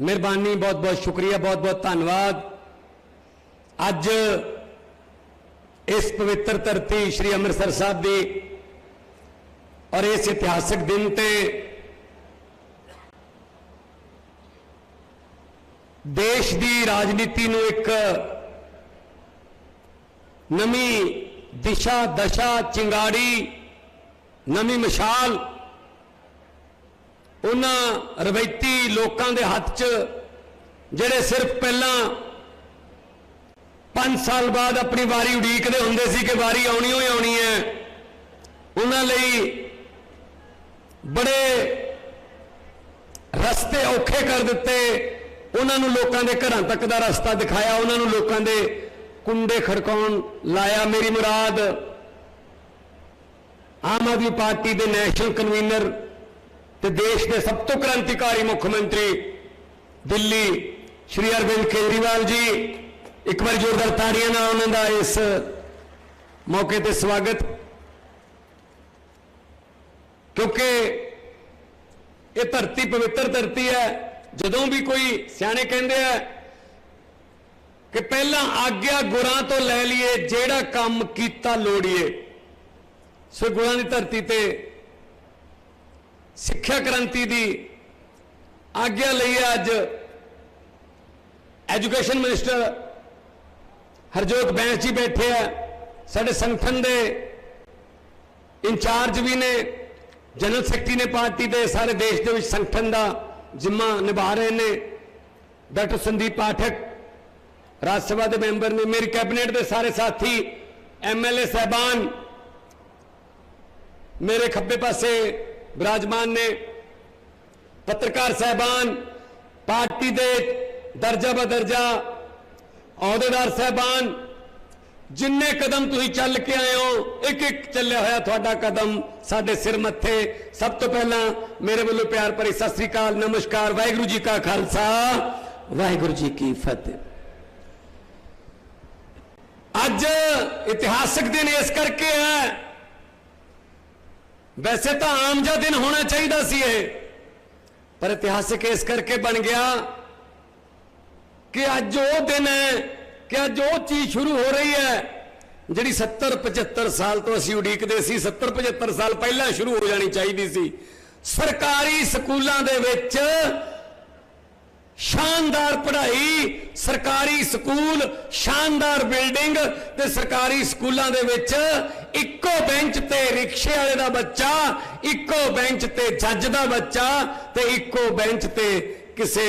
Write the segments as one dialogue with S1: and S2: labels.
S1: मेहरबानी, बहुत बहुत शुक्रिया, बहुत बहुत धन्यवाद। अज इस पवित्र धरती श्री अमृतसर साहब की और इस इतिहासक दिन ते देश की राजनीति नूं एक नवी दिशा दशा चिंगाड़ी, नवी मिसाल उन्हां रवायती लोगों के हाथ च जिहड़े सिर्फ पहला 5 साल बाद अपनी वारी उड़ीकदे हुंदे सी कि वारी आउणी ही आउणी है, उन्हां लई बड़े रस्ते औखे कर दिते, उन्होंने लोगों के घरों तक का रास्ता दिखाया, उन्होंने लोगों के कुंडे खड़काउण लाया। मेरी मुराद आम आदमी पार्टी के नैशनल कन्वीनर ते देश के सब तो क्रांतिकारी मुख्यमंत्री दिल्ली श्री अरविंद केजरीवाल जी, एक बार जोरदार ताड़ियां नाल उन्हां दा इस मौके ते स्वागत। क्योंकि ये धरती पवित्र धरती है। जदों भी कोई सियाने कहते हैं कि पहला आग्या गुरां तो लै लीए, जेड़ा काम कीता लोड़िए। सो गुरां की धरती ते सिक्ख्या क्रांति की आग्या लई अज एजुकेशन मिनिस्टर हरजोत बैंस जी बैठे हैं, साडे संगठन के इंचार्ज भी ने, जनरल सैकटरी ने पार्टी के सारे देश के संगठन का जिम्मा निभा रहे हैं। डॉक्टर संदीप पाठक राज्यसभा के मैंबर ने, मेरी कैबिनेट के सारे साथी MLA साहबान मेरे खब्बे पासे विराजमान ने, पत्रकार साहबान, पार्टी के दर्जा बदर्जा अहदेदार साहबान, जिन्ने कदम तुसीं चल के आए हो, एक एक चलिया होया तुहाडा कदम साडे सिर मत्थे। सब तो पहला मेरे वालों प्यार भरी सत श्री अकाल, नमस्कार, वाहिगुरू जी का खालसा, वाहिगुरू जी की फतेह। अज इतिहासक दिन इस करके है, वैसे तो आम जा दिन होना चाहिए सी ये, पर इतिहासक इस करके बन गया कि अज वो दिन है कि अज वो चीज शुरू हो रही है जिहड़ी 70-75 साल तो असीं उड़ीकदे सी। 70-75 साल पहला शुरू हो जानी चाहिए सी। सरकारी स्कूलों दे विच शानदार पढ़ाई, सरकारी स्कूल, शानदार बिल्डिंग ते सरकारी स्कूलों दे विच इक्को बेंच ते रिक्शे वाले दा बच्चा, इक्को बेंच ते जज दा बच्चा ते इक्को बेंच ते किसे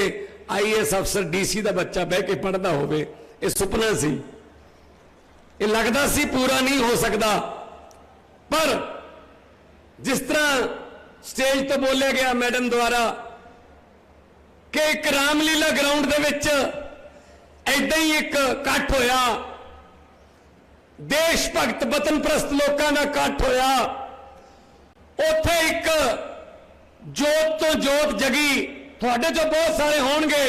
S1: IAS अफसर DC दा बच्चा बह के पढ़दा होवे। ये सुपना सी, ये लगदा सी पूरा नहीं हो सकता। पर जिस तरह स्टेज तो बोलिया गया मैडम द्वारा कि एक रामलीला ग्राउंड दे विच ऐदां ही एक इकट्ठ होया, देश भगत वतन प्रस्त लोगों का इकट्ठ होया, उत्थे एक जोत तो जोत जगी। तुहाडे चों बहुत सारे होणगे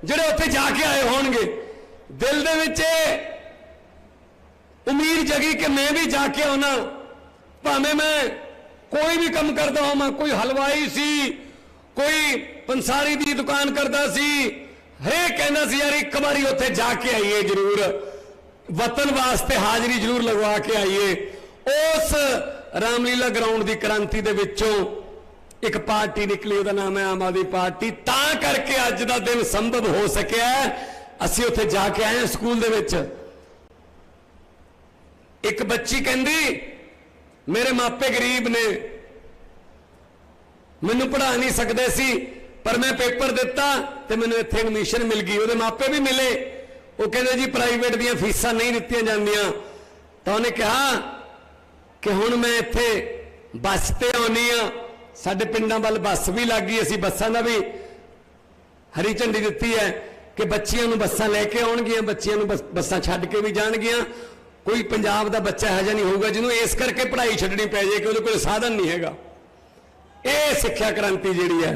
S1: जिहड़े उत्थे जाके आए होणगे, दिल दे विच उम्मीद जगी कि मैं भी जाके आना, भावें मैं कोई भी काम करता होवां, कोई हलवाई सी, कोई पंसारी की दुकान करता सी, हरेक कहना सी यार एक बारी उत्थे जाके आइए, जरूर वतन वास्ते हाजरी जरूर लगवा के आइए। उस रामलीला ग्राउंड की क्रांति दे विचों एक पार्टी निकली, उसका नाम है आम आदमी पार्टी। तां करके अज का दिन संभव हो सकिया, असीं उत्थे जाके आए हैं। स्कूल दे विच एक बच्ची कहंदी मेरे मापे गरीब ने, मैनू पढ़ा नहीं सकते सी, पर मैं पेपर दिता तो मैनू इत्थे एडमिशन मिल गई। उसदे मापे भी मिले, वो कहते जी प्राइवेट दी फीसां नहीं दित्तियां जांदियां। तो उन्हें कहा कि हुण मैं इत्थे बस ते आउणी आ, साडे पिंडां वल बस भी लग गई, असीं बसां दा भी हरी झंडी दित्ती है कि बच्चियां नूं बसां लैके आउणगीआं, बच्चियां नूं बसां छड्ड के भी जाणगीआं। कोई पंजाब दा बच्चा है नहीं होगा जिन्हों इस करके पढ़ाई छड्डनी पै जाए कि उहदे कोल साधन नहीं हैगा। ये सिक्ख्या क्रांति जिहड़ी है,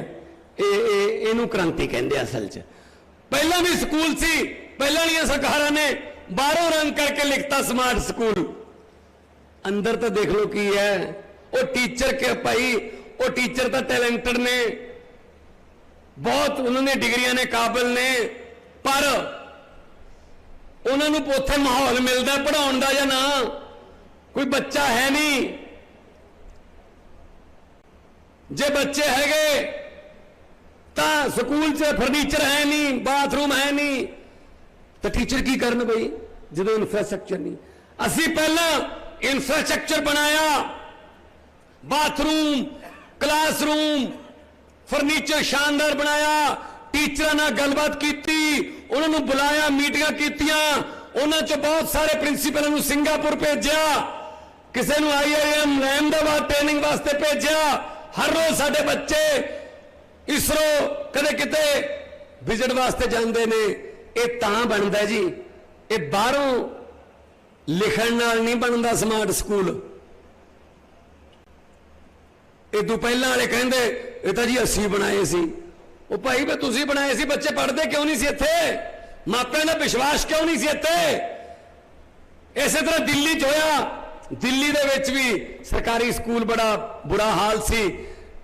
S1: इहनूं क्रांति कहंदे असल च। पहला भी स्कूल सी, पहला वालियां सरकारां ने बाहरों रंग करके लिखता स्मार्ट स्कूल, अंदर तो देख लो की है। वो टीचर के भाई, वो टीचर तो टैलेंटेड ने, बहुत उन्होंने डिग्रियां ने, काबिल ने, पर उन्होंने उत्थे माहौल मिलता पढ़ाउण दा या ना? कोई बच्चा है नहीं। जे बच्चे हैगे तो स्कूल च फर्नीचर है नहीं, बाथरूम है नहीं, तो टीचर की करन बई जो इंफ्रास्ट्रक्चर नहीं। असी पहला इंफ्रास्ट्रक्चर बनाया, बाथरूम, क्लासरूम, फर्नीचर शानदार बनाया, टीचर नाल गलबात की, उन्होंने बुलाया, मीटिंगां कीतियां, उन्हां चों बहुत सारे प्रिंसीपल नूं सिंगापुर भेजा, किसी नूं IIM अहमदाबाद ट्रेनिंग वास्ते भेजा। हर रोज साडे बच्चे इसरो कदे किते विजिट वास्ते जाते ने। ये तां बनदा जी, ये बाहरों लिखण नाल नहीं बनदा स्मार्ट स्कूल। इदों पहला वाले कहंदे ये तां जी असीं बनाए सी। ओ भाई वे तुसीं बनाए सी, बच्चे पढ़दे क्यों नहीं सी इत्थे? मापिਆਂ ਦਾ विश्वास क्यों नहीं सी इत्थे? इसे तरह दिल्ली च होया, दिल्ली दे विच भी सरकारी स्कूल बड़ा बुरा हाल सी।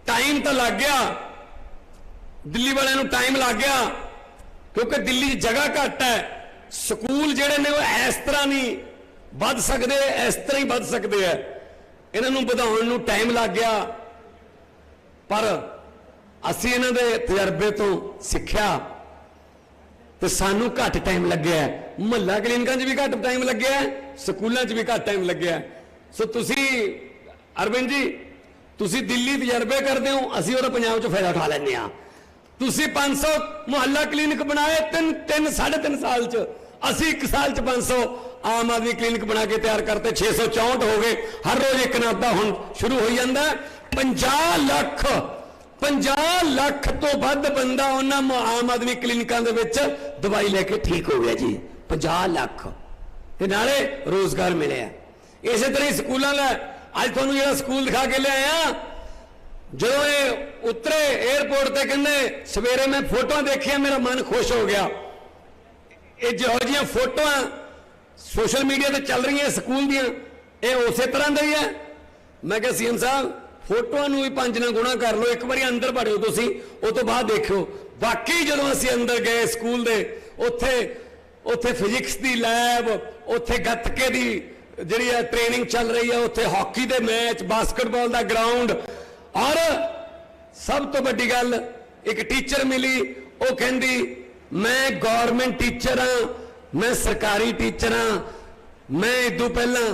S1: टाइम तो लग गया, दिल्ली वालियां नूं टाइम लग गया, क्योंकि दिल्ली जगह घट है। स्कूल जिहड़े ने इस तरह नहीं वध सकते, इस तरह ही वध सकते हैं। इन्हां नूं वधाउण नूं टाइम लग गया, पर असीं इन्हां दे तजर्बे तो सिक्ख्या तो सानू घट टाइम लग्या। मुहल्ला क्लीनिकां च भी घट टाइम लग्या, स्कूलों च भी घट टाइम लग्या। सो तुसी अरविंद जी, तुसी दिल्ली तजर्बे करते हो, असीं उहदा पंजाब च फायदा उठा लैंदे आ। तुसी 500 मुहल्ला क्लीनिक बनाए 3.5 साल च, असीं 1 साल च 500 आम आदमी क्लीनिक बना के तैयार करते, 664 हो गए। हर रोज एक ना अद्धा हुण शुरू हो जाता। 50 लाख तो वध बंदा उन्होंने आम आदमी क्लीनिकां दे विच दवाई लैके ठीक हो गया जी। 50 लाख ते नाले रोजगार मिले। इस तरह स्कूलों का अज तुहानूं जिहड़ा स्कूल दिखा के लिया, जो ये उतरे एयरपोर्ट ते कहंदे सवेरे मैं फोटो देखिया, मेरा मन खुश हो गया। ये जिहो जिहियां फोटो सोशल मीडिया ते चल रही स्कूल दियां, ये उस तरह दी है। मैं कहा CM साहब फोटोआं नूं भी 5 ना गुणा कर लो, एक बार अंदर वड़िओ तुसीं, उस तो बाद देखो। वाकई जदों असीं अंदर गए स्कूल दे, उत्थे फिजिक्स की लैब, उत्थे गतके की जिहड़ी ट्रेनिंग चल रही है, उत्थे हॉकी दे मैच, बास्केटबॉल का ग्राउंड, और सब तो वड्डी गल एक टीचर मिली, वो कहंदी मैं गौरमेंट टीचर हाँ, मैं सरकारी टीचर हाँ, मैं इदों पहला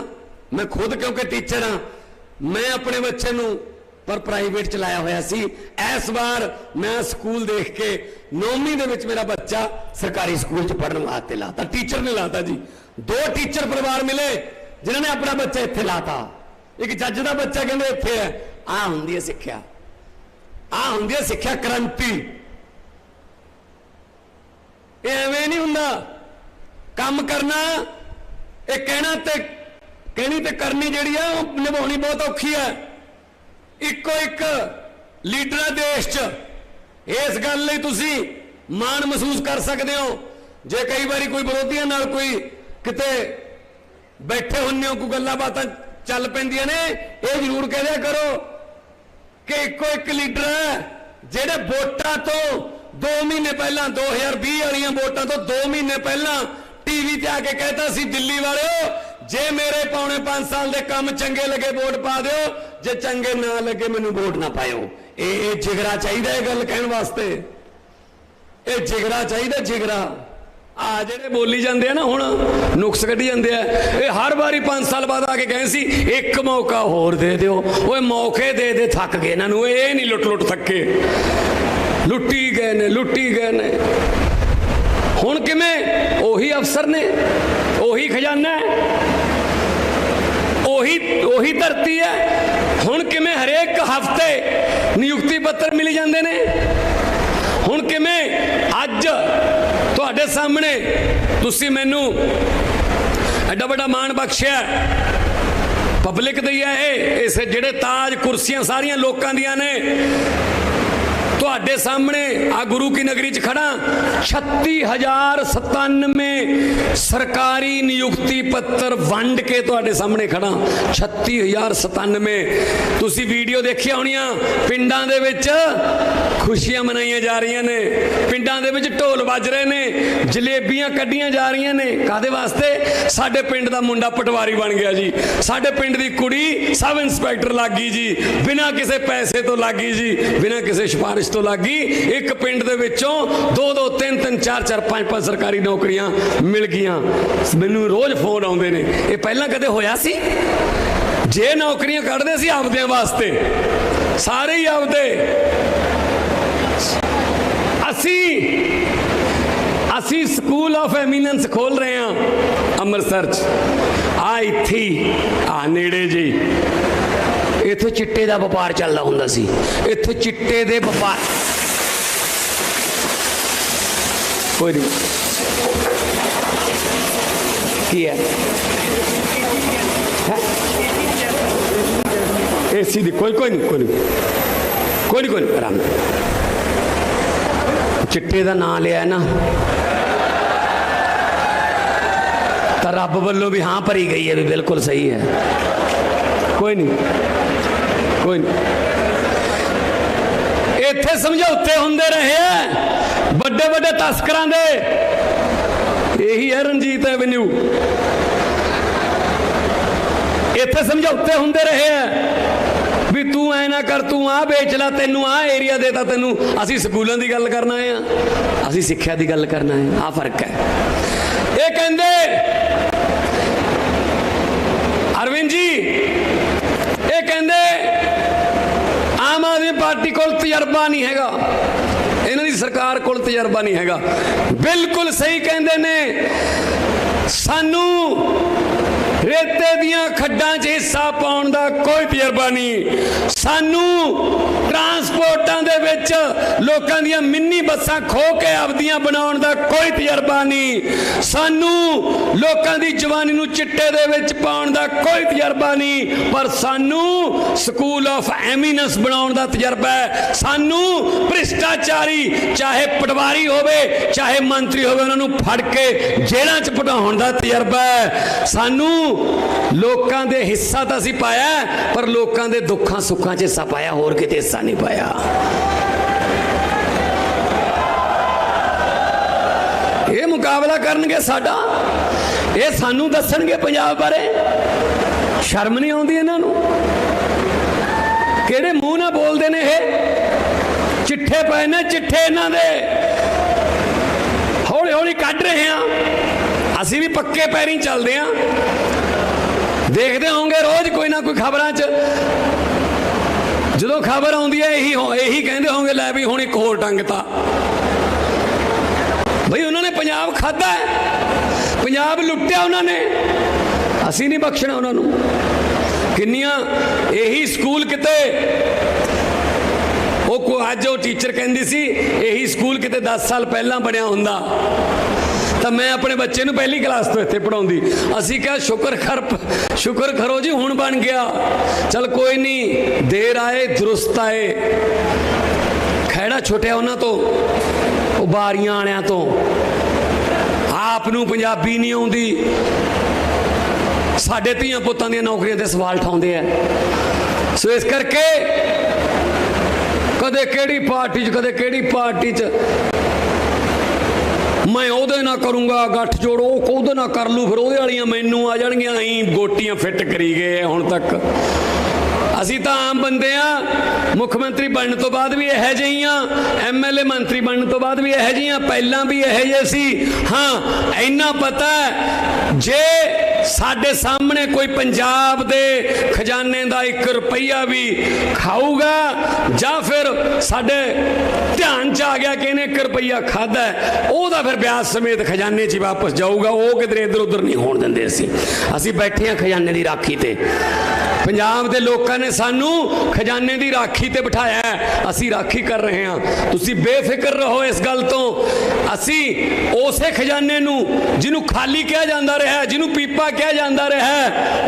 S1: मैं खुद क्योंकि टीचर हाँ, मैं अपने बच्चे नूं पर प्राइवेट चलाया होया सी। इस बार मैं स्कूल देख के 9वीं दे विच मेरा बच्चा सरकारी स्कूल च पढ़ने वास्ते लाता, टीचर ने लाता जी। 2 टीचर परिवार मिले जिन्होंने अपना बच्चा इत्थे लाता। एक जज का बच्चा कहंदे इत्थे है। आ हुंदी है सिक्ख्या, आ हुंदी है सिक्ख्या क्रांति। एवें नहीं हुंदा काम करना, ये कहनी ते करनी जिहड़ी है निभाउणी बहुत औखी है। इको एक लीडर देश च इस गल लई तुसीं मान महसूस कर सकते हो। जे कई बारी कोई विरोधियों नाल कोई किते बैठे हुंदे हो, कोई गल्लां बातां चल पैंदियां ने, ये जरूर कह दिया करो कि इको एक लीडर है जिहड़े वोटां तो 2 महीने पहला 2020 वालियां वोटां तो 2 महीने पहला टीवी ते आके कहता सी दिल्ली वालिओ जे मेरे पौने 5 साल के काम चंगे लगे वोट पा दो, जे चंगे ना लगे मैनू वोट ना पाओ। ये जिगरा चाहिए गल कहने वास्ते, ये जिगरा चाहिए, जिगरा। आ जेडे बोली जाते हैं ना हुण नुक्स कढ़ी जाते हैं, ये हर बारी 5 साल बाद आके कहे सी एक मौका होर दे दिओ। ओए मौके दे दे थक गए इन्हों, ये नहीं लुट थके, लुट्टी गए ने। हुण किवें? ओही अफसर ने, ओही खजाना है, ओही धरती है। हुण किवें हरेक हफ्ते नियुक्ति पत्र मिल जाते ने? हुण किवें अज तुहाडे सामने तुसीं मैनू एडा बड़ा मान बख्शिया पब्लिक दी है, इस जिहड़े ताज कुर्सियां सारियां लोकां दियां ने, ਤੁਹਾਡੇ ਸਾਹਮਣੇ ਆ ਗੁਰੂ ਕੀ ਨਗਰੀ 'ਚ ਖੜਾ 36,097 ਸਰਕਾਰੀ ਨਿਯੁਕਤੀ ਪੱਤਰ ਵੰਡ ਕੇ ਤੁਹਾਡੇ ਸਾਹਮਣੇ ਖੜਾ 36,097। ਤੁਸੀਂ ਵੀਡੀਓ ਦੇਖੀਆਂ ਹੋਣੀਆਂ, ਪਿੰਡਾਂ ਦੇ ਵਿੱਚ ਖੁਸ਼ੀਆਂ ਮਨਾਈਆਂ ਜਾ ਰਹੀਆਂ ਨੇ, ਪਿੰਡਾਂ ਦੇ ਵਿੱਚ ਢੋਲ ਵੱਜ ਰਹੇ ਨੇ, ਜਲੇਬੀਆਂ ਕੱਢੀਆਂ ਜਾ ਰਹੀਆਂ ਨੇ। ਕਾਹਦੇ ਵਾਸਤੇ? ਸਾਡੇ ਪਿੰਡ ਦਾ ਮੁੰਡਾ ਪਟਵਾਰੀ ਬਣ ਗਿਆ ਜੀ, ਸਾਡੇ ਪਿੰਡ ਦੀ ਕੁੜੀ ਸਬ ਇੰਸਪੈਕਟਰ ਲੱਗ ਗਈ ਜੀ, ਬਿਨਾਂ ਕਿਸੇ ਪੈਸੇ ਤੋਂ ਲੱਗ ਗਈ ਜੀ, ਬਿਨਾਂ ਕਿਸੇ ਸਿਫਾਰਿਸ਼ ਤੋਂ ਲੱਗ ਗਈ। ਇੱਕ ਪਿੰਡ ਦੇ ਵਿੱਚੋਂ 2-2 3-3 4-4 5-5 ਸਰਕਾਰੀ ਨੌਕਰੀਆਂ ਮਿਲ ਗਈਆਂ। ਮੈਨੂੰ ਰੋਜ਼ ਫੋਨ ਆਉਂਦੇ ਨੇ। ਇਹ ਪਹਿਲਾਂ ਕਦੇ ਹੋਇਆ ਸੀ? ਜੇ ਨੌਕਰੀਆਂ ਕੱਢਦੇ ਸੀ ਆਪਦਿਆਂ ਵਾਸਤੇ, ਸਾਰੇ ਹੀ ਆਪਦੇ। ਅਸੀਂ ਸਕੂਲ ਆਫ ਐਮੀਨੈਂਸ ਖੋਲ ਰਹੇ ਹਾਂ ਅੰਮ੍ਰਿਤਸਰ 'ਚ। ਆ ਇੱਥੇ ਆ ਨੇੜੇ ਜੀ, ਇੱਥੇ ਚਿੱਟੇ ਦਾ ਵਪਾਰ ਚੱਲਦਾ ਹੁੰਦਾ ਸੀ। ਇੱਥੇ ਚਿੱਟੇ ਦੇ ਵਪਾਰ ਕੋਈ ਨਹੀਂ ਕੀ ਹੈ ਏਸੀ ਦੀ ਕੋਈ ਨਹੀਂ ਆਰਾਮ ਨਾਲ। ਚਿੱਟੇ ਦਾ ਨਾਂ ਲਿਆ ਨਾ ਤਾਂ ਰੱਬ ਵੱਲੋਂ ਵੀ ਹਾਂ ਭਰੀ ਗਈ ਹੈ, ਵੀ ਬਿਲਕੁਲ ਸਹੀ ਹੈ। ਕੋਈ ਨਹੀਂ ਇੱਥੇ ਸਮਝੌਤੇ ਹੁੰਦੇ ਰਹੇ ਆ ਵੱਡੇ ਵੱਡੇ ਤਸਕਰਾਂ ਦੇ। ਇਹੀ ਹੈ ਰਣਜੀਤ ਐਵਨਿਊ। ਇੱਥੇ ਸਮਝੌਤੇ ਹੁੰਦੇ ਰਹੇ ਆ ਵੀ ਤੂੰ ਐ ਨਾ ਕਰ, ਤੂੰ ਆ ਵੇਚ ਲੈ, ਤੈਨੂੰ ਆ ਏਰੀਆ ਦੇ ਤਾ ਤੈਨੂੰ। ਅਸੀਂ ਸਕੂਲਾਂ ਦੀ ਗੱਲ ਕਰਨਾ ਹੈ, ਅਸੀਂ ਸਿੱਖਿਆ ਦੀ ਗੱਲ ਕਰਨਾ ਹੈ। ਆ ਫਰਕ ਹੈ। ਇਹ ਕਹਿੰਦੇ ਅਰਵਿੰਦ ਜੀ, ਇਹ ਕਹਿੰਦੇ ਆਮ ਆਦਮੀ ਪਾਰਟੀ ਕੋਲ ਤਜਰਬਾ ਨਹੀਂ ਹੈਗਾ, ਇਹਨਾਂ ਦੀ ਸਰਕਾਰ ਕੋਲ ਤਜਰਬਾ ਨਹੀਂ ਹੈਗਾ। ਬਿਲਕੁਲ ਸਹੀ ਕਹਿੰਦੇ ਨੇ। ਸਾਨੂੰ ਰੇਤੇ ਦੀਆਂ ਖੱਡਾਂ 'ਚ ਹਿੱਸਾ ਪਾਉਣ ਦਾ ਕੋਈ ਤਜਰਬਾ ਨਹੀਂ। ਸਾਨੂੰ ਟਰਾਂਸਪੋਰਟਾਂ ਦੇ ਵਿੱਚ ਲੋਕਾਂ ਦੀਆਂ ਮਿੰਨੀ ਬੱਸਾਂ ਖੋਹ ਕੇ ਆਪਦੀਆਂ ਬਣਾਉਣ ਦਾ ਕੋਈ ਤਜਰਬਾ ਨਹੀਂ। ਸਾਨੂੰ ਲੋਕਾਂ ਦੀ ਜਵਾਨੀ ਨੂੰ ਚਿੱਟੇ ਦੇ ਵਿੱਚ ਪਾਉਣ ਦਾ ਕੋਈ ਤਜਰਬਾ ਨਹੀਂ। ਪਰ ਸਾਨੂੰ ਸਕੂਲ ਆਫ ਐਮੀਨੈਂਸ ਬਣਾਉਣ ਦਾ ਤਜਰਬਾ ਹੈ। ਸਾਨੂੰ ਭ੍ਰਿਸ਼ਟਾਚਾਰੀ, ਚਾਹੇ ਪਟਵਾਰੀ ਹੋਵੇ ਚਾਹੇ ਮੰਤਰੀ ਹੋਵੇ, ਉਹਨਾਂ ਨੂੰ ਫੜ ਕੇ ਜੇਲ੍ਹਾਂ 'ਚ ਪਟਾਉਣ ਦਾ ਤਜਰਬਾ ਹੈ। ਸਾਨੂੰ ਲੋਕਾਂ ਦੇ ਹਿੱਸਾ ਤਾਂ ਅਸੀਂ ਪਾਇਆ, ਪਰ ਲੋਕਾਂ ਦੇ ਦੁੱਖਾਂ ਸੁੱਖਾਂ 'ਚ ਹਿੱਸਾ ਪਾਇਆ, ਹੋਰ ਕਿਤੇ ਹਿੱਸਾ ਨਹੀਂ ਪਾਇਆ। ਇਹ ਮੁਕਾਬਲਾ ਕਰਨਗੇ ਸਾਡਾ, ਇਹ ਸਾਨੂੰ ਦੱਸਣਗੇ ਪੰਜਾਬ ਬਾਰੇ। ਸ਼ਰਮ ਨਹੀਂ ਆਉਂਦੀ ਇਹਨਾਂ ਨੂੰ? ਕਿਹੜੇ ਮੂੰਹ ਨਾਲ ਬੋਲਦੇ ਨੇ ਇਹ? ਚਿੱਠੇ ਪਏ ਨੇ, ਚਿੱਠੇ ਇਹਨਾਂ ਦੇ ਹੌਲੀ ਹੌਲੀ ਕੱਢ ਰਹੇ ਹਾਂ। ਅਸੀਂ ਵੀ ਪੱਕੇ ਪੈਰੀਂ ਚੱਲਦੇ ਹਾਂ। ਦੇਖਦੇ ਹੋਵੋਗੇ ਰੋਜ਼ ਕੋਈ ਨਾ ਕੋਈ ਖਬਰਾਂ 'ਚ ਜਦੋਂ ਖਬਰ ਆਉਂਦੀ ਹੈ ਇਹੀ ਕਹਿੰਦੇ ਹੋਵੋਗੇ, ਲੈ ਵੀ ਹੁਣ ਇੱਕ ਹੋਰ ਟੰਗਤਾ। ਬਈ ਉਹਨਾਂ ਨੇ ਪੰਜਾਬ ਖਾਧਾ ਹੈ, ਪੰਜਾਬ ਲੁੱਟਿਆ ਉਹਨਾਂ ਨੇ, ਅਸੀਂ ਨਹੀਂ ਬਖਸ਼ਣਾ ਉਹਨਾਂ ਨੂੰ। ਕਿੰਨੀਆਂ ਇਹੀ ਸਕੂਲ ਕਿਤੇ ਅੱਜ ਉਹ ਟੀਚਰ ਕਹਿੰਦੀ ਸੀ ਇਹੀ ਸਕੂਲ ਕਿਤੇ 10 ਸਾਲ ਪਹਿਲਾਂ ਬਣਿਆ ਹੁੰਦਾ ਤਾਂ ਮੈਂ ਆਪਣੇ ਬੱਚੇ ਨੂੰ ਪਹਿਲੀ ਕਲਾਸ ਤੋਂ ਇੱਥੇ ਪੜਾਉਂਦੀ। ਅਸੀਂ ਕਿਹਾ ਸ਼ੁਕਰ ਕਰੋ ਜੀ ਹੁਣ ਬਣ ਗਿਆ। ਚਲ ਕੋਈ ਨਹੀਂ, ਦੇਰ ਆਏ ਦਰੁਸਤ ਆਏ। ਖਹਿੜਾ ਛੁੱਟਿਆ ਉਹਨਾਂ ਤੋਂ, ਉਹ ਬਾਰੀਆਂ ਵਾਲਿਆਂ ਤੋਂ। ਆਪ ਨੂੰ ਪੰਜਾਬੀ ਨਹੀਂ ਆਉਂਦੀ, ਸਾਡੇ ਧੀਆਂ ਪੁੱਤਾਂ ਦੀਆਂ ਨੌਕਰੀਆਂ ਤੇ ਸਵਾਲ ਉਠਾਉਂਦੇ ਆ। ਸੋ ਇਸ ਕਰਕੇ ਕਦੇ ਕਿਹੜੀ ਪਾਰਟੀ 'ਚ ਕਦੇ ਕਿਹੜੀ ਪਾਰਟੀ 'ਚ ਮੈਂ ਉਹਦੇ ਨਾਲ ਕਰੂੰਗਾ ਗੱਠ ਜੋੜੋ, ਉਹ ਉਹਦੇ ਨਾਲ ਕਰ ਲੂ, ਫਿਰ ਉਹਦੇ ਵਾਲੀਆਂ ਮੈਨੂੰ ਆ ਜਾਣਗੀਆਂ। ਅਸੀਂ ਗੋਟੀਆਂ ਫਿੱਟ ਕਰੀ ਗਏ ਹੁਣ ਤੱਕ। ਅਸੀਂ ਤਾਂ ਆਮ ਬੰਦੇ ਆ। ਮੁੱਖ ਮੰਤਰੀ ਬਣਨ ਤੋਂ ਬਾਅਦ ਵੀ ਇਹੋ ਜਿਹੀਆਂ, MLA ਮੰਤਰੀ ਬਣਨ ਤੋਂ ਬਾਅਦ ਵੀ ਇਹੋ ਜਿਹੀਆਂ, ਪਹਿਲਾਂ ਵੀ ਇਹੋ ਜਿਹੇ ਸੀ। ਹਾਂ, ਇੰਨਾ ਪਤਾ ਜੇ ਸਾਡੇ ਸਾਹਮਣੇ ਕੋਈ ਪੰਜਾਬ ਦੇ ਖਜ਼ਾਨੇ ਦਾ 1 ਰੁਪਈਆ ਵੀ ਖਾਊਗਾ ਜਾਂ ਫਿਰ ਸਾਡੇ ਧਿਆਨ 'ਚ ਆ ਗਿਆ ਕਿ ਇਹਨੇ 1 ਰੁਪਈਆ ਖਾਧਾ, ਉਹਦਾ ਫਿਰ ਵਿਆਜ ਸਮੇਤ ਖਜ਼ਾਨੇ 'ਚ ਹੀ ਵਾਪਸ ਜਾਊਗਾ। ਉਹ ਕਿਧਰੇ ਇੱਧਰ ਉੱਧਰ ਨਹੀਂ ਹੋਣ ਦਿੰਦੇ। ਅਸੀਂ ਬੈਠੇ ਹਾਂ ਖਜ਼ਾਨੇ ਦੀ ਰਾਖੀ ਤੇ। ਪੰਜਾਬ ਦੇ ਲੋਕਾਂ ਨੇ ਸਾਨੂੰ ਖਜ਼ਾਨੇ ਦੀ ਰਾਖੀ ਤੇ ਬਿਠਾਇਆ ਹੈ, ਅਸੀਂ ਰਾਖੀ ਕਰ ਰਹੇ ਹਾਂ। ਤੁਸੀਂ ਬੇਫਿਕਰ ਰਹੋ ਇਸ ਗੱਲ ਤੋਂ। असी उसे खजाने नूं जिन्हों खाली कहा जाता रहा, जिन्हों पीपा कहा जाता रहा,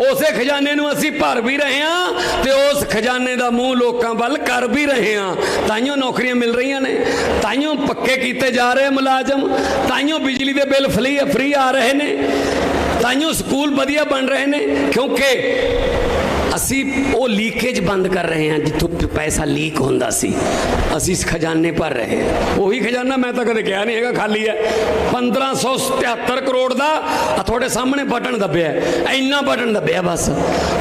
S1: उसे खजाने नूं असी भर भी रहे हैं तो उस खजाने का मूँह लोगों वाल कर भी रहे हैं। ताइयों नौकरियां मिल रही ने, ताइयों पक्के किए जा रहे मुलाजम, ताइयों बिजली के बिल फ्री आ रहे हैं, ताइयों स्कूल वधिया बन रहे हैं, क्योंकि असी वो लीकेज बंद कर रहे हैं। जितों पैसा लीक होंदा सी असी इस खजाने पर रहे हैं। वही खजाना मैं तो कदे कहा नहीं है खाली है। 1573 करोड़ का थोड़े सामने बटन दबिया, इन्ना बटन दबिया बस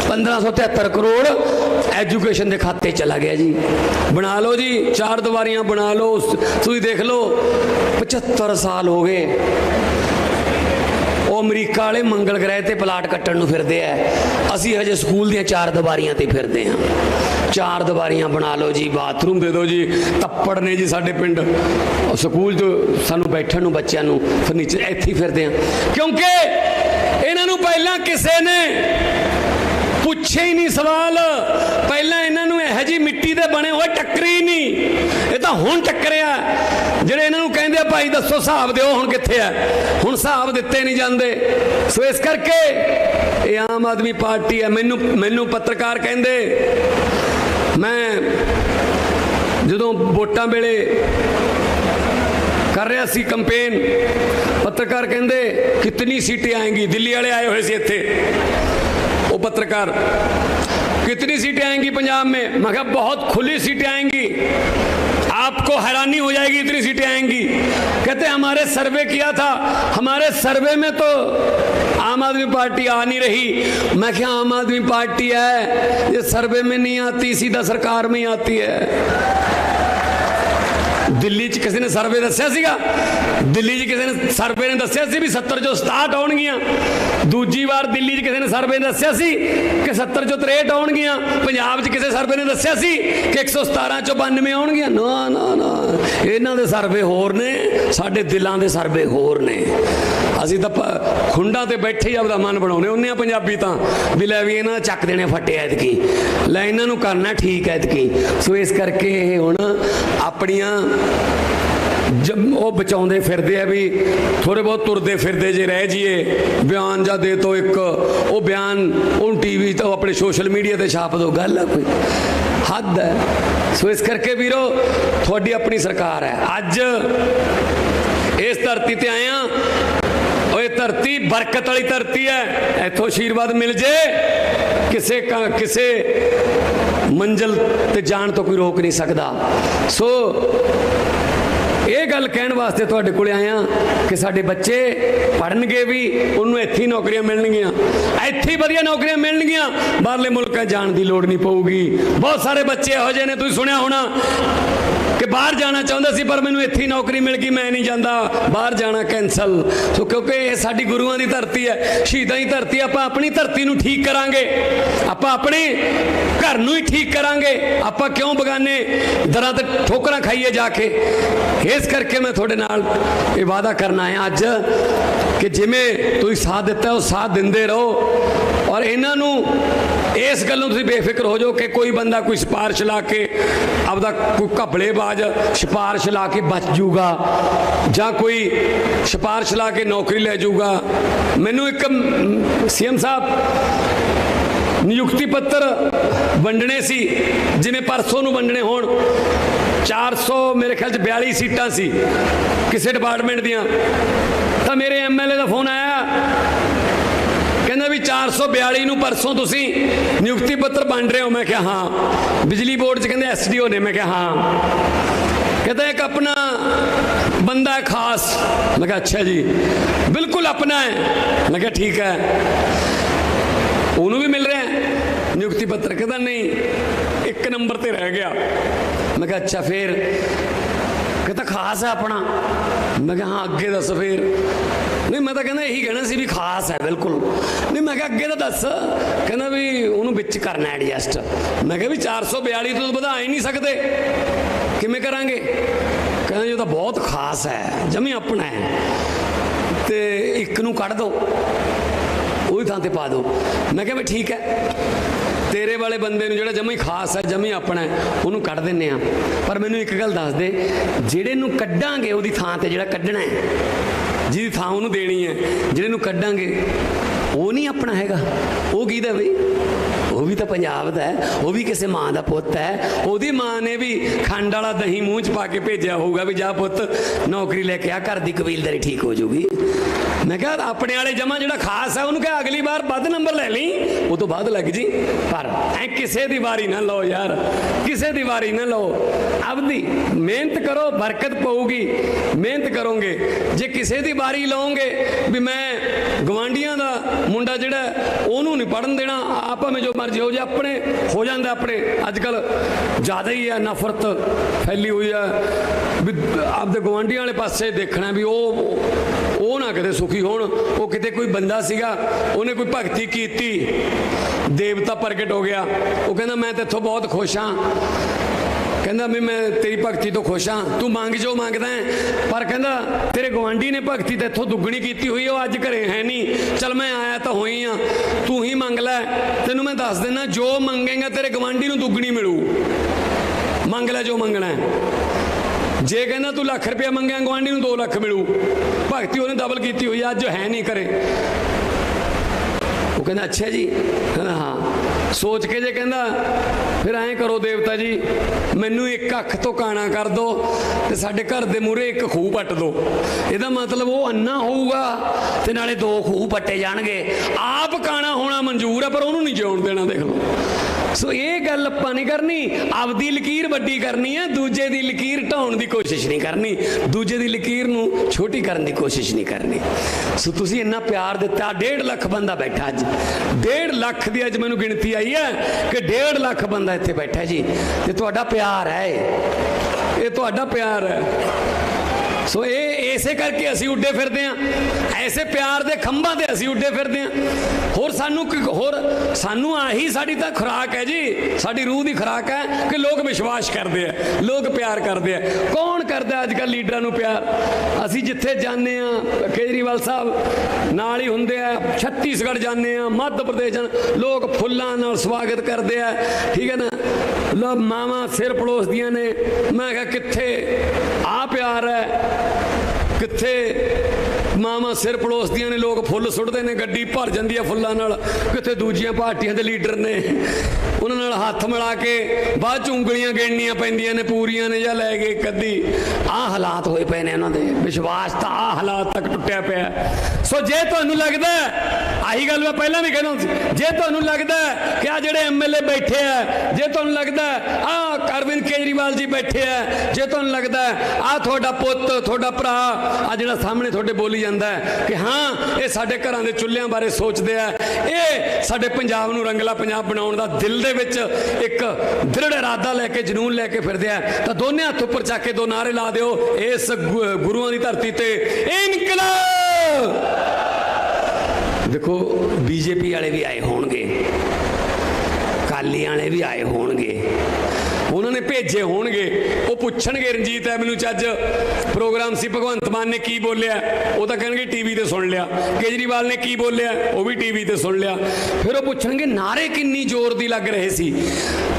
S1: 1573 करोड़ एजुकेशन के खाते चला गया जी। बना लो जी, 4 दीवारियां बना लो, तुम देख लो 75 साल हो गए वो अमरीका वाले मंगल ग्रह ते प्लाट कट्टण नूं फिरदे आ, असी हजे स्कूल दियां 4 दीवारियां ते फिरदे हैं। 4 दीवारियां बना लो जी, बाथरूम दे दो जी, तप्पड़ ने जी साडे पिंड स्कूल तो सानू बैठण नूं बच्चों नूं फर्नीचर इत्थे ही फिरदे हैं, क्योंकि इन्हां नूं पहलां किसे ने पूछे ही नहीं सवाल। पहला इन्हों यह जी मिट्टी के बने हुए टक्करी नहीं, ये तो हुण टक्करिया। जेडे इन्हों कहते भाई दसो हिसाब दो हुण कित्थे है, हुण हिसाब दिते नहीं जाते। सो इस करके ये आम आदमी पार्टी है। मैनू पत्रकार कहते, मैं जदों वोटां वेले कर रहा सी कंपेन, पत्रकार कहते कितनी सीटें आएंगी, दिल्ली वाले आए हुए थे इत्थे, वो पत्रकार कितनी सीटें आएंगी पंजाब में, मैं कहा बहुत खुली सीटें आएंगी, आपको हैरानी हो जाएगी इतनी सीटें आएंगी। कहते हमारे सर्वे किया था, हमारे सर्वे में तो आम आदमी पार्टी आ नहीं रही। मैं क्या आम आदमी पार्टी है, ये सर्वे में नहीं आती, सीधा सरकार में ही आती है। दिल्ली च किसी ने सर्वे दस्या सीगा, दिल्ली च किसी ने सर्वे ने दस्या सी भी 70 चों 67 आउणगियां। दूजी बार दिल्ली च किसी ने सर्वे ने दस्या सी कि 70 चों 63 आउणगियां। पंजाब च किसी सर्वे ने दस्या सी कि 117 चों 92 आउणगियां। ना ना ना, इन्हां दे सर्वे होर ने, साडे दिलां दे सर्वे होर ने। असीं तां खुंडां ते बैठे ही आपदा मन बनाउने हुंदे आ पंजाबी तां भी लै भी इन्हां चक देने फट्टे ऐतकी, लै इन्हां नूं करना ठीक ऐतकी। सो इस करके हुण अपणियां जब वो बचाते फिरते हैं भी थोड़े बहुत तुरते फिरते जे रह जाइए, बयान जा दे तो एक वो बयान उन टीवी तो अपने सोशल मीडिया ते छाप दो, गल है कोई हद है। सो इस करके वीरो थोड़ी अपनी सरकार है। अज इस धरती ते आए हैं, और ये धरती बरकत वाली धरती है, इथों आशीर्वाद मिल जे किसे मंजिल ते जान तो कोई रोक नहीं सकता। सो ये गल कहने वास्ते तुहाडे कोल आया कि साडे बच्चे पढ़नगे भी, उन्होंने इत्थे नौकरियां मिलणगियां, इत्थे वधिया नौकरियां मिलणगियां, बाहरले मुल्कां जाण दी लोड़ नहीं पऊगी। बहुत सारे बच्चे इहो जिहे ने, तुसीं सुणिया होना कि बाहर जाना चाहुंदा सी पर मैनूं इत्थे नौकरी मिल गई, मैं नहीं जांदा, बाहर जाना कैंसल। सो क्योंकि ये साडी गुरुआं दी धरती है, शहीदां दी धरती, आपां अपनी धरती नूं ठीक करांगे, आपां अपने घर नूं ही ठीक करांगे, आपां क्यों बगाने दरां ते ठोकरां खाईए जाके। इस करके मैं थोड़े नाल ये वादा करना है अज कि जिमें तुसीं साथ दिता है, साथ दिंदे रहो। और इन्हां नूं इस गल्लों तुसीं बेफिक्र हो जाओ कि कोई बंदा कोई सिफारिश ला के आपदा कोई घपलेबाज सिफारिश ला के बच जूगा, जां कोई सिफारिश ला के नौकरी ले जूगा। मैनूं एक सीएम साहब नियुक्ति पत्र वंडने सी, जिमें परसों नूं वंडने होण, 400 मेरे ख्याल 42 सीटां सी किसी डिपार्टमेंट दियां। तो मेरे MLA का फोन आया, कहना भी 442 नूं परसों तुसीं नियुक्ति पत्र वंड रहे हो। मैं क्या हाँ। बिजली बोर्ड च कहंदे SDO ने, मैं क्या हाँ। कहता एक अपना बंदा है खास, मैं क्या अच्छा जी, बिल्कुल अपना है। मैं क्या ठीक है, उन्होंने भी मिल रहे हैं नियुक्ति पत्र। कहता नहीं, 1 नंबर ते रह गया। मैं कहा अच्छा फिर, कहता खास है अपना। मैं कहा हाँ अगे दस फिर। नहीं मैं तो कहना यही कहना सी भी खास है बिल्कुल। नहीं मैं कहा अगे तो दस, कहना भी उन्होंने बिच करना एडजस्ट। मैं कहा भी 442 तो बढ़ा ही नहीं सकते, किमें करांगे। कहना जो तो बहुत खास है, जमी अपना है, तो 1 नूं कढ़ दो, वही थां ते पा दो। मैं कहा भी ठीक है। तेरे वाले बंदे नूं जिहड़ा जमी खास है जमी अपना है उहनूं कढ दिंदे आ। पर मैनूं एक गल दस दे, जिहड़े नूं कढांगे उहदी थां ते जिहड़ा कढना है, जिहदी थां उहनूं देनी है, जिहड़े नूं कढांगे वो नहीं अपना हैगा, वो किहदा बई? वो भी तो पंजाब दा है, वो भी किसी माँ का पुत है। ਉਹਦੀ माँ ने भी खंड वाला दही मूँह च पा के भेजा होगा भी जा पुत नौकरी लेके आ, घर की कबीलदारी ठीक हो जूगी। मैं कहा अपने वाले जमा जो खास है उन्होंने कहा अगली बार बद नंबर ले ली, वो तो बाद लग जी, पर ऐ किसी की वारी ना लो यार, किसी की वारी ना लो। अपनी मेहनत करो, बरकत पऊगी, मेहनत करोगे। जे किसी की वारी लाओगे भी मैं गवांढियां का मुंडा जिहड़ा ओनू नहीं पढ़न देना, आप में जो मर्जी हो जाए, अपने हो जाता अपने। अजकल ज़्यादा ही है नफरत फैली हुई है भी आपके गवांढियां वाले पासे देखना भी वो ना किते सुखी होण। वो किते कोई बंदा सीगा उन्हें कोई भगती कीती, देवता प्रगट हो गया, वो कहना मैं तेथों बहुत खुश हाँ, कहना भी मैं तेरी भगती तो खुश हाँ, तू मंग जो मंगदा है, पर कहना तेरे गवांढी ने भगती तेथों दुगनी की हुई है, वो अज घरे है नहीं, चल मैं आया तो होई हाँ, तू ही मंग लै। तेनों मैं दस देना जो मंगेगा तेरे गवांढी नूं दुगनी मिलू, मंग लै जो मंगना है। जे कहना तू लख रुपया मंगेगा गवांढी नूं 2 लाख मिलू, भगती उन्हें डबल की हुई अज है नहीं करे। वो कहना अच्छा जी, कहना हाँ। सोच के जे कहना फिर ऐं करो देवता जी मैनू एक अख तो काना कर दो ते साडे घर दे मूहरे एक खूह पट दो। ਇਹਦਾ मतलब वो अन्ना होऊगा ते नाले 2 खूह पट्टे जाणगे। आप काना होना मंजूर है पर ਉਹਨੂੰ नहीं जिउण देना। देख लो सो ये गल आपां नहीं करनी, आपदी लकीर वड्डी करनी है, दूजे की लकीर ढाउण की कोशिश नहीं करनी, दूजे की लकीर नूं छोटी करने की कोशिश नहीं करनी। सो तुसीं इन्ना प्यार दिता, 1.5 लाख बंदा बैठा अज, 1.5 लाख की अज मैनूं गिणती आई है कि 1.5 लाख बंदा इत्थे बैठा जी, ये तुहाडा प्यार है, ये तुहाडा प्यार है। सो ये इसे करके असीं उड्डे फिरदे हैं, ऐसे प्यार दे खंभां ते असीं उड्डे फिरदे हैं। होर सानू आही साडी तां खुराक है जी, साडी रूह की खुराक है कि लोग विश्वास करते हैं, लोग प्यार करते हैं। कौन करता अजकल लीडरां नूं प्यार? असीं जिथे जाने केजरीवाल साहब नाल ही हुंदे आ, छत्तीसगढ़ जाने मध्य प्रदेश जाने, लोग फुल्लां नाल स्वागत करते हैं, ठीक है ना। लो मावां सिर पड़ोसदियां ने, मैं कहा कित्थे आ प्यार है, कित्थे मावां सिर पड़ोसदियां ने, लोग फुੱਲ सुटते हैं, गड्डी भर जाती है फुੱਲਾਂ नाल। कित्थे दूजियां पार्टियां दे लीडर ने उन्हां नाल हत्थ मिला के बाद च उंगलियां गिणनियां पैंदियां ने, पूरियां ने या लै गए कद्दी। आ हालात होए पे ने उन्हां दे, विश्वास तां आ हालात तक टुटिया पिया। सो जे तुहानूं लगदा आही गल मैं पहलां भी कहना सी, जे तुहानूं लगदा कि आ जिहड़े MLA बैठे है, जे तुहानूं लगदा आ अरविंद केजरीवाल जी बैठे है, जे तुहानूं लगदा आ तुहाडा पुੱਤ तुहाडा भरा आ जिहड़ा सामने तुहाडे बोली जांदा है कि हाँ ये साडे घरां दे चुੱਲ੍ਹਿਆਂ बारे सोचते हैं, ये साडे पंजाब नूं रंगला पंजाब बनाउण दा दिल दे विच एक दृढ़ इरादा लैके जनून लैके फिरदे हैं, तां दोने हत्थ उपर चक के 2 नारे ला दिओ इस गुरुआं दी धरती ते इनकलाब। देखो BJP वाले भी आए होणगे, अकाली वाले भी आए होणगे, उन्होंने भेजे होणगे, वो पुछणगे रंजीत एवेन्यू च अज प्रोग्राम सी भगवंत मान ने की बोलिया, वो तो कहणगे टीवी ते सुन लिया, केजरीवाल ने की बोलिया वो भी टीवी ते सुन लिया। फिर वो पुछणगे नारे किन्नी जोर दी लग रहे सी,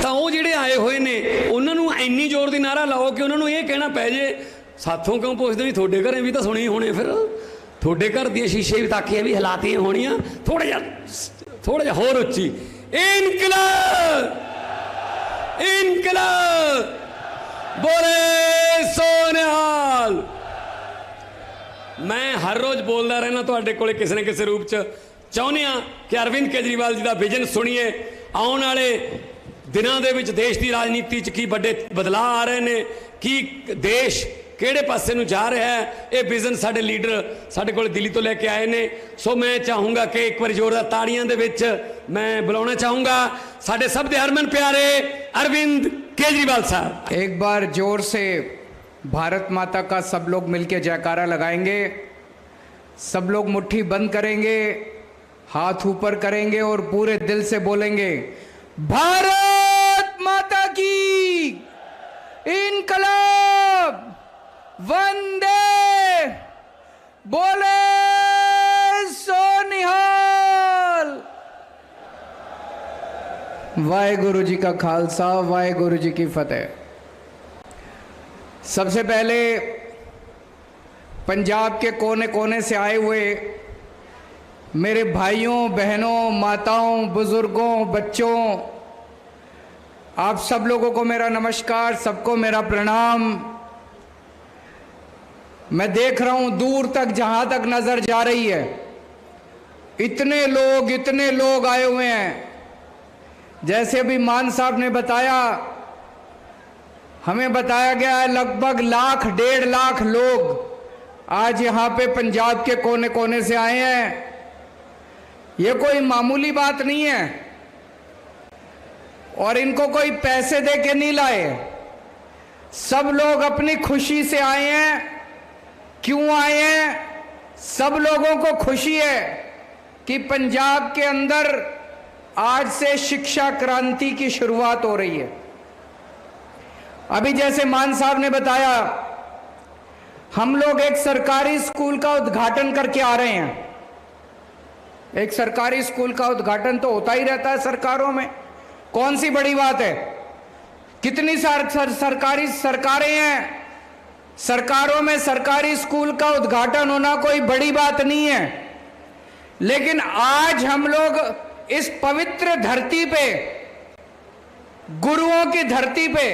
S1: तां वो जिहड़े आए होए ने उन्हां नूं इन्नी जोर दी नारा लाओ कि उन्हां नूं ये कहना पै जे साथों क्यों पुछदे भी थोड़े घरें भी तो सुनी होने, फिर थोड़े घर दी शीशे भी ताकियां भी हलातियां होणियां, थोड़ा जिहा होर उच्ची इनकलाब इनकलाब बोले सोनिहाल। मैं हर रोज़ बोलता रहना तुहाडे कोले किसी न किसी रूप च, चाहुंदे आ कि अरविंद केजरीवाल जी का विजन सुनिए, आउण वाले दिनां दे विच देश की राजनीति च की बड़े बदलाव आ रहे हैं, कि देश किहड़े पासे नूं जा रहा है, ये विजन साडे लीडर साडे कोल दिल्ली तो लैके आए ने। सो मैं चाहूँगा कि एक बार जोरदार ताड़ियां दे विच मैं बुलाना चाहूँगा साडे सब दे हरमन प्यारे अरविंद केजरीवाल साहब।
S2: एक बार जोर से भारत माता का सब लोग मिलकर जयकारा लगाएंगे, सब लोग मुट्ठी बंद करेंगे, हाथ ऊपर करेंगे और पूरे दिल से बोलेंगे भारत माता की इनकलाब वंदे बोले सोनिहाल वाहेगुरु जी का खालसा, वाहेगुरु जी की फतेह। सबसे पहले पंजाब के कोने कोने से आए हुए मेरे भाइयों, बहनों, माताओं, बुजुर्गों, बच्चों, आप सब लोगों को मेरा नमस्कार, सबको मेरा प्रणाम। मैं देख रहा हूं दूर तक, जहां तक नजर जा रही है, इतने लोग आए हुए हैं। जैसे अभी मान साहब ने बताया, हमें बताया गया है लगभग 1.5 लाख लोग आज यहां पे पंजाब के कोने कोने से आए हैं। ये कोई मामूली बात नहीं है और इनको कोई पैसे दे के नहीं लाए। सब लोग अपनी खुशी से आए हैं। क्यों आए हैं? सब लोगों को खुशी है कि पंजाब के अंदर आज से शिक्षा क्रांति की शुरुआत हो रही है। अभी जैसे मान साहब ने बताया, हम लोग एक सरकारी स्कूल का उद्घाटन करके आ रहे हैं। एक सरकारी स्कूल का उद्घाटन तो होता ही रहता है सरकारों में, कौन सी बड़ी बात है। कितनी सरकारी सरकारें हैं, सरकारों में सरकारी स्कूल का उद्घाटन होना कोई बड़ी बात नहीं है। लेकिन आज हम लोग इस पवित्र धरती पे, गुरुओं की धरती पे,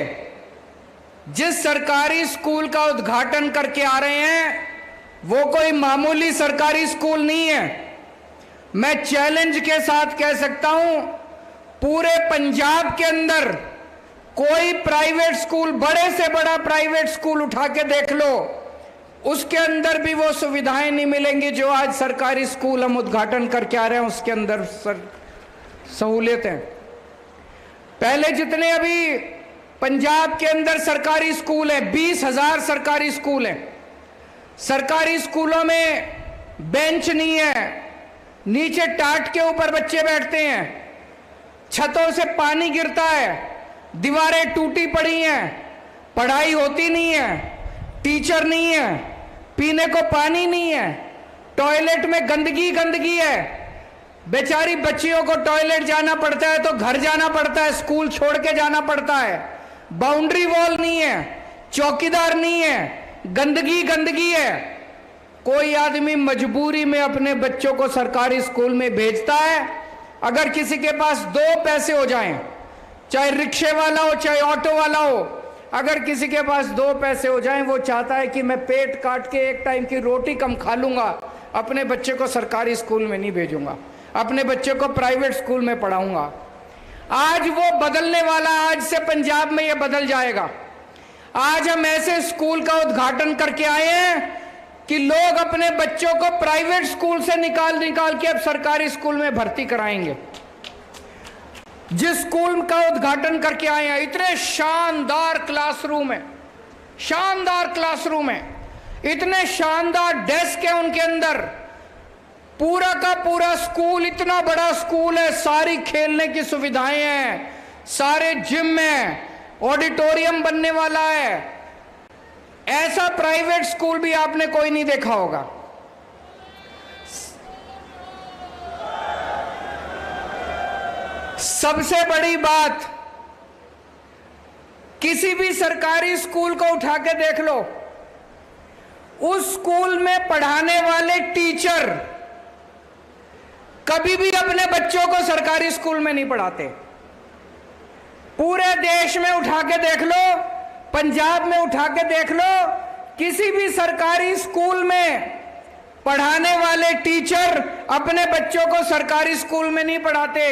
S2: जिस सरकारी स्कूल का उद्घाटन करके आ रहे हैं, वो कोई मामूली सरकारी स्कूल नहीं है। मैं चैलेंज के साथ कह सकता हूं, पूरे पंजाब के अंदर कोई प्राइवेट स्कूल, बड़े से बड़ा प्राइवेट स्कूल उठा के देख लो, उसके अंदर भी वो सुविधाएं नहीं मिलेंगी जो आज सरकारी स्कूल हम उद्घाटन करके आ रहे हैं उसके अंदर सहूलियतें। पहले जितने अभी पंजाब के अंदर सरकारी स्कूल है, 20,000 सरकारी स्कूल है। सरकारी स्कूलों में बेंच नहीं है, नीचे टाट के ऊपर बच्चे बैठते हैं, छतों से पानी गिरता है, दीवारें टूटी पड़ी हैं, पढ़ाई होती नहीं है, टीचर नहीं है, पीने को पानी नहीं है, टॉयलेट में गंदगी है। बेचारी बच्चियों को टॉयलेट जाना पड़ता है तो घर जाना पड़ता है, स्कूल छोड़ के जाना पड़ता है। बाउंड्री वॉल नहीं है, चौकीदार नहीं है, गंदगी है। कोई आदमी मजबूरी में अपने बच्चों को सरकारी स्कूल में भेजता है। अगर किसी के पास 2 पैसे हो जाएं, चाहे रिक्शे वाला हो चाहे ऑटो वाला हो, अगर किसी के पास 2 पैसे हो जाएं, वो चाहता है कि मैं पेट काट के एक टाइम की रोटी कम खा लूंगा, अपने बच्चे को सरकारी स्कूल में नहीं भेजूंगा, अपने बच्चे को प्राइवेट स्कूल में पढ़ाऊंगा। आज वो बदलने वाला, आज से पंजाब में ये बदल जाएगा। आज हम ऐसे स्कूल का उद्घाटन करके आए हैं कि लोग अपने बच्चों को प्राइवेट स्कूल से निकाल के अब सरकारी स्कूल में भर्ती कराएंगे। जिस स्कूल का उद्घाटन करके आए हैं, इतने शानदार क्लासरूम है, इतने शानदार डेस्क है उनके अंदर। पूरा का पूरा स्कूल, इतना बड़ा स्कूल है, सारी खेलने की सुविधाएं हैं, सारे जिम हैं, ऑडिटोरियम बनने वाला है। ऐसा प्राइवेट स्कूल भी आपने कोई नहीं देखा होगा। सबसे बड़ी बात, किसी भी सरकारी स्कूल को उठा के देख लो, उस स्कूल में पढ़ाने वाले टीचर कभी भी अपने बच्चों को सरकारी स्कूल में नहीं पढ़ाते। पूरे देश में उठा के देख लो, पंजाब में उठा के देख लो, किसी भी सरकारी स्कूल में पढ़ाने वाले टीचर अपने बच्चों को सरकारी स्कूल में नहीं पढ़ाते।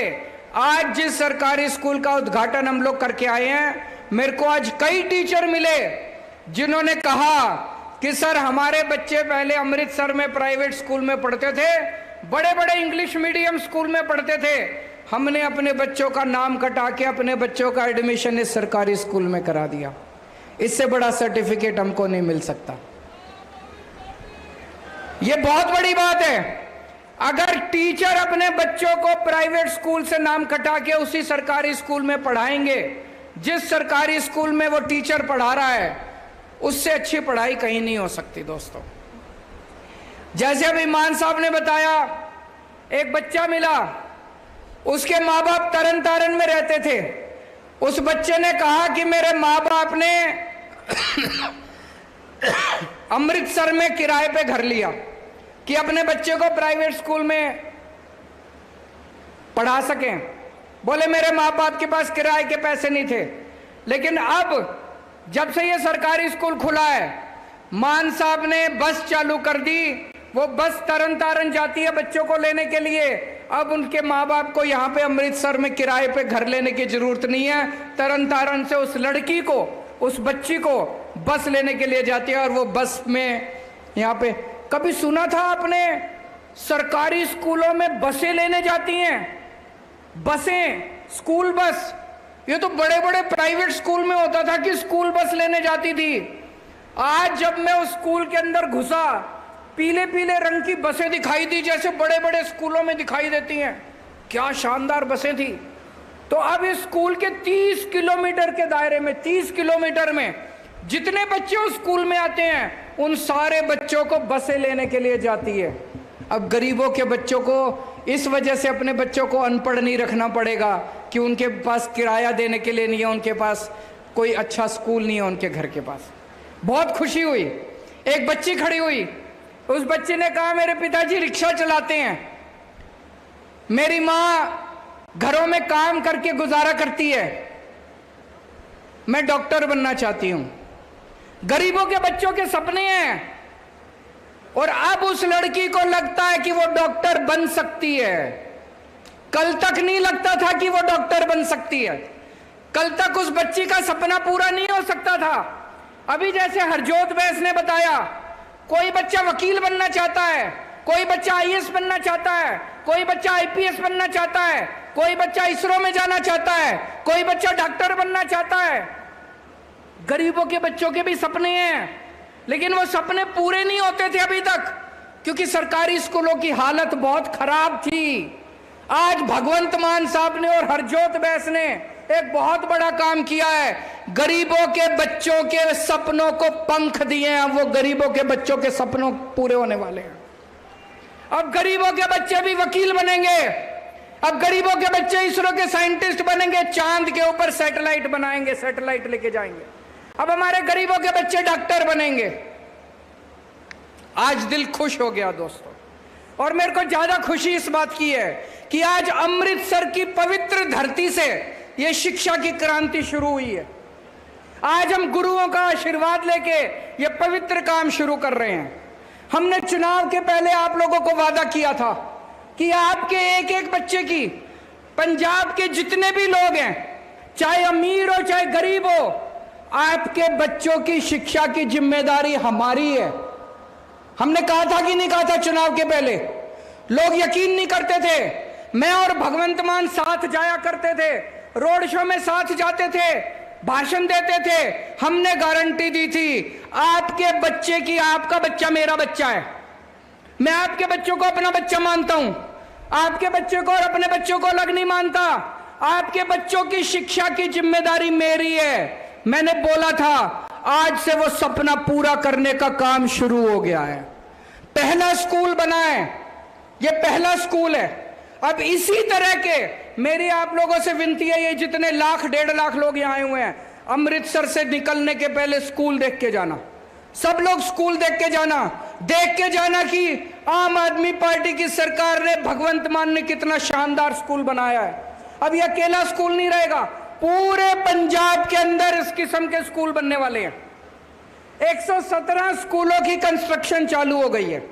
S2: आज जिस सरकारी स्कूल का उद्घाटन हम लोग करके आए हैं, मेरे को आज कई टीचर मिले जिन्होंने कहा कि सर, हमारे बच्चे पहले अमृतसर में प्राइवेट स्कूल में पढ़ते थे, बड़े बड़े इंग्लिश मीडियम स्कूल में पढ़ते थे, हमने अपने बच्चों का नाम कटा के अपने बच्चों का एडमिशन इस सरकारी स्कूल में करा दिया। इससे बड़ा सर्टिफिकेट हमको नहीं मिल सकता। यह बहुत बड़ी बात है। अगर टीचर अपने बच्चों को प्राइवेट स्कूल से नाम कटा के उसी सरकारी स्कूल में पढ़ाएंगे, जिस सरकारी स्कूल में वो टीचर पढ़ा रहा है, उससे अच्छी पढ़ाई कहीं नहीं हो सकती दोस्तों। जैसे अभी मान साहब ने बताया, एक बच्चा मिला, उसके माँ बाप तरन तारण में रहते थे। उस बच्चे ने कहा कि मेरे माँ बाप ने अमृतसर में किराए पे घर लिया कि अपने बच्चे को प्राइवेट स्कूल में पढ़ा सकें। बोले मेरे माँ बाप के पास किराए के पैसे नहीं थे, लेकिन अब जब से ये सरकारी स्कूल खुला है, मान साहब ने बस चालू कर दी। वो बस तरन तारण जाती है बच्चों को लेने के लिए। अब उनके माँ बाप को यहाँ पे अमृतसर में किराए पे घर लेने की जरूरत नहीं है। तरन तारण से उस लड़की को, उस बच्ची को बस लेने के लिए जाती है और वो बस में यहाँ पे। कभी सुना था आपने सरकारी स्कूलों में बसें लेने जाती हैं? बसें, स्कूल बस। ये तो बड़े बड़े प्राइवेट स्कूल में होता था कि स्कूल बस लेने जाती थी। आज जब मैं उस स्कूल के अंदर घुसा, पीले पीले रंग की बसें दिखाई दी, जैसे बड़े बड़े स्कूलों में दिखाई देती हैं। क्या शानदार बसें थी। तो अब इस स्कूल के 30 किलोमीटर के दायरे में, 30 किलोमीटर में जितने बच्चे उस स्कूल में आते हैं, उन सारे बच्चों को बसें लेने के लिए जाती है। अब गरीबों के बच्चों को इस वजह से अपने बच्चों को अनपढ़ नहीं रखना पड़ेगा कि उनके पास किराया देने के लिए नहीं है, उनके पास कोई अच्छा स्कूल नहीं है उनके घर के पास। बहुत खुशी हुई। एक बच्ची खड़ी हुई, उस बच्चे ने कहा मेरे पिताजी रिक्शा चलाते हैं, मेरी माँ घरों में काम करके गुजारा करती है, मैं डॉक्टर बनना चाहती हूं। गरीबों के बच्चों के सपने हैं और अब उस लड़की को लगता है कि वो डॉक्टर बन सकती है। कल तक नहीं लगता था कि वो डॉक्टर बन सकती है। कल तक उस बच्ची का सपना पूरा नहीं हो सकता था। अभी जैसे हरजोत बैस ने बताया, कोई बच्चा वकील बनना चाहता है, कोई बच्चा आईएएस बनना चाहता है, कोई बच्चा आईपीएस बनना चाहता है, कोई बच्चा इसरो में जाना चाहता है, कोई बच्चा डॉक्टर बनना चाहता है। गरीबों के बच्चों के भी सपने हैं, लेकिन वो सपने पूरे नहीं होते थे अभी तक, क्योंकि सरकारी स्कूलों की हालत बहुत खराब थी। आज भगवंत मान साहब ने और हरजोत बैस ने एक बहुत बड़ा काम किया है। गरीबों के बच्चों के सपनों को पंख दिए हैं। वो गरीबों के बच्चों के सपनों पूरे होने वाले हैं। अब गरीबों के बच्चे भी वकील बनेंगे। अब गरीबों के बच्चे इसरो के साइंटिस्ट बनेंगे, चांद के ऊपर सैटेलाइट बनाएंगे, सैटेलाइट लेके जाएंगे। अब हमारे गरीबों के बच्चे डॉक्टर बनेंगे। आज दिल खुश हो गया दोस्तों। और मेरे को ज्यादा खुशी इस बात की है कि आज अमृतसर की पवित्र धरती से यह शिक्षा की क्रांति शुरू हुई है। आज हम गुरुओं का आशीर्वाद लेके ये पवित्र काम शुरू कर रहे हैं। हमने चुनाव के पहले आप लोगों को वादा किया था कि आपके एक एक बच्चे की, पंजाब के जितने भी लोग हैं, चाहे अमीर हो चाहे गरीब हो, आपके बच्चों की शिक्षा की जिम्मेदारी हमारी है। हमने कहा था कि नहीं कहा था चुनाव के पहले? लोग यकीन नहीं करते थे। मैं और भगवंत मान साथ जाया करते थे, रोड शो में साथ जाते थे, भाषण देते थे। हमने गारंटी दी थी आपके बच्चे की, आपका बच्चा मेरा बच्चा है। मैं आपके बच्चों को अपना बच्चा मानता हूं, आपके बच्चे को और अपने बच्चों को अलग नहीं मानता। आपके बच्चों की शिक्षा की जिम्मेदारी मेरी है। मैंने बोला था, आज से वो सपना पूरा करने का काम शुरू हो गया है। पहला स्कूल बना है, ये पहला स्कूल है। अब इसी तरह के मेरी आप लोगों से विनती है, ये जितने लाख 1.5 लाख लोग यहाँ आए हुए हैं, अमृतसर से निकलने के पहले स्कूल देख के जाना। सब लोग स्कूल देख के जाना कि आम आदमी पार्टी की सरकार ने, भगवंत मान ने कितना शानदार स्कूल बनाया है। अब ये अकेला स्कूल नहीं रहेगा, पूरे पंजाब के अंदर इस किस्म के स्कूल बनने वाले हैं। 117 स्कूलों की कंस्ट्रक्शन चालू हो गई है।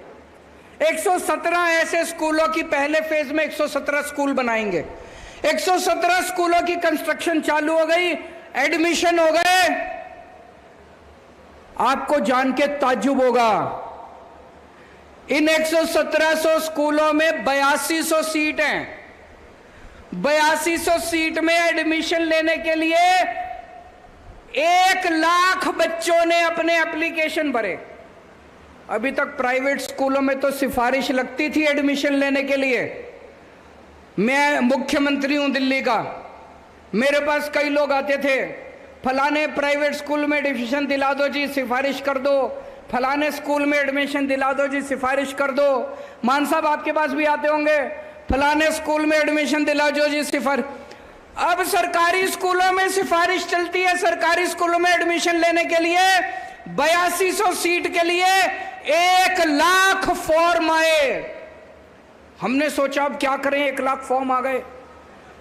S2: 117 ऐसे स्कूलों की, पहले फेज में 117 स्कूल बनाएंगे। 117 स्कूलों की कंस्ट्रक्शन चालू हो गई, एडमिशन हो गए। आपको जान के ताज्जुब होगा, इन 11700 स्कूलों में 8200 सीट हैं। 8200 सीट में एडमिशन लेने के लिए 1 लाख बच्चों ने अपने एप्लीकेशन भरे। अभी तक प्राइवेट स्कूलों में तो सिफारिश लगती थी एडमिशन लेने के लिए। मैं मुख्यमंत्री हूं दिल्ली का, मेरे पास कई लोग आते थे, फलाने प्राइवेट स्कूल में एडमिशन दिला दो जी, सिफारिश कर दो, फलाने स्कूल में एडमिशन दिला दो जी, सिफारिश कर दो। मान साहब आपके पास भी आते होंगे, फलाने स्कूल में एडमिशन दिला जो जी सिफारिश। अब सरकारी स्कूलों में सिफारिश चलती है, सरकारी स्कूलों में एडमिशन लेने के लिए 8200 सीट के लिए 1 लाख फॉर्म आए। हमने सोचा अब क्या करें, 1 लाख फॉर्म आ गए,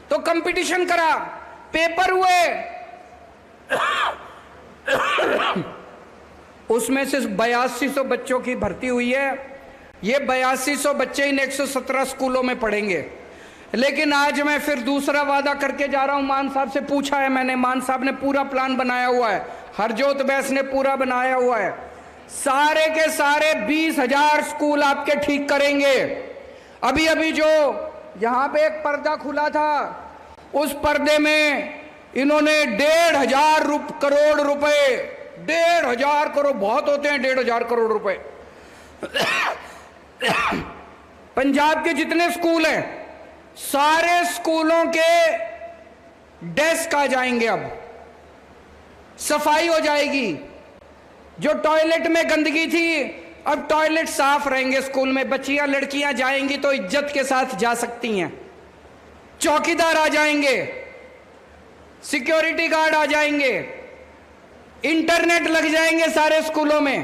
S2: तो कंपटीशन करा, पेपर हुए, उसमें से 8200 बच्चों की भर्ती हुई है। ये 8200 बच्चे इन 117 स्कूलों में पढ़ेंगे। लेकिन आज मैं फिर दूसरा वादा करके जा रहा हूं। मान साहब से पूछा है मैंने, मान साहब ने पूरा प्लान बनाया हुआ है, हरजोत बैस ने पूरा बनाया हुआ है। सारे के सारे 20,000 स्कूल आपके ठीक करेंगे। अभी अभी जो यहां पे एक पर्दा खुला था, उस पर्दे में इन्होंने 1,500 करोड़ रुपए, 1,500 करोड़ बहुत होते हैं, 1,500 करोड़ रुपए पंजाब के जितने स्कूल हैं सारे स्कूलों के डेस्क आ जाएंगे। अब सफाई हो जाएगी, जो टॉयलेट में गंदगी थी अब टॉयलेट साफ रहेंगे स्कूल में। बच्चियां लड़कियां जाएंगी तो इज्जत के साथ जा सकती हैं। चौकीदार आ जाएंगे, सिक्योरिटी गार्ड आ जाएंगे, इंटरनेट लग जाएंगे सारे स्कूलों में,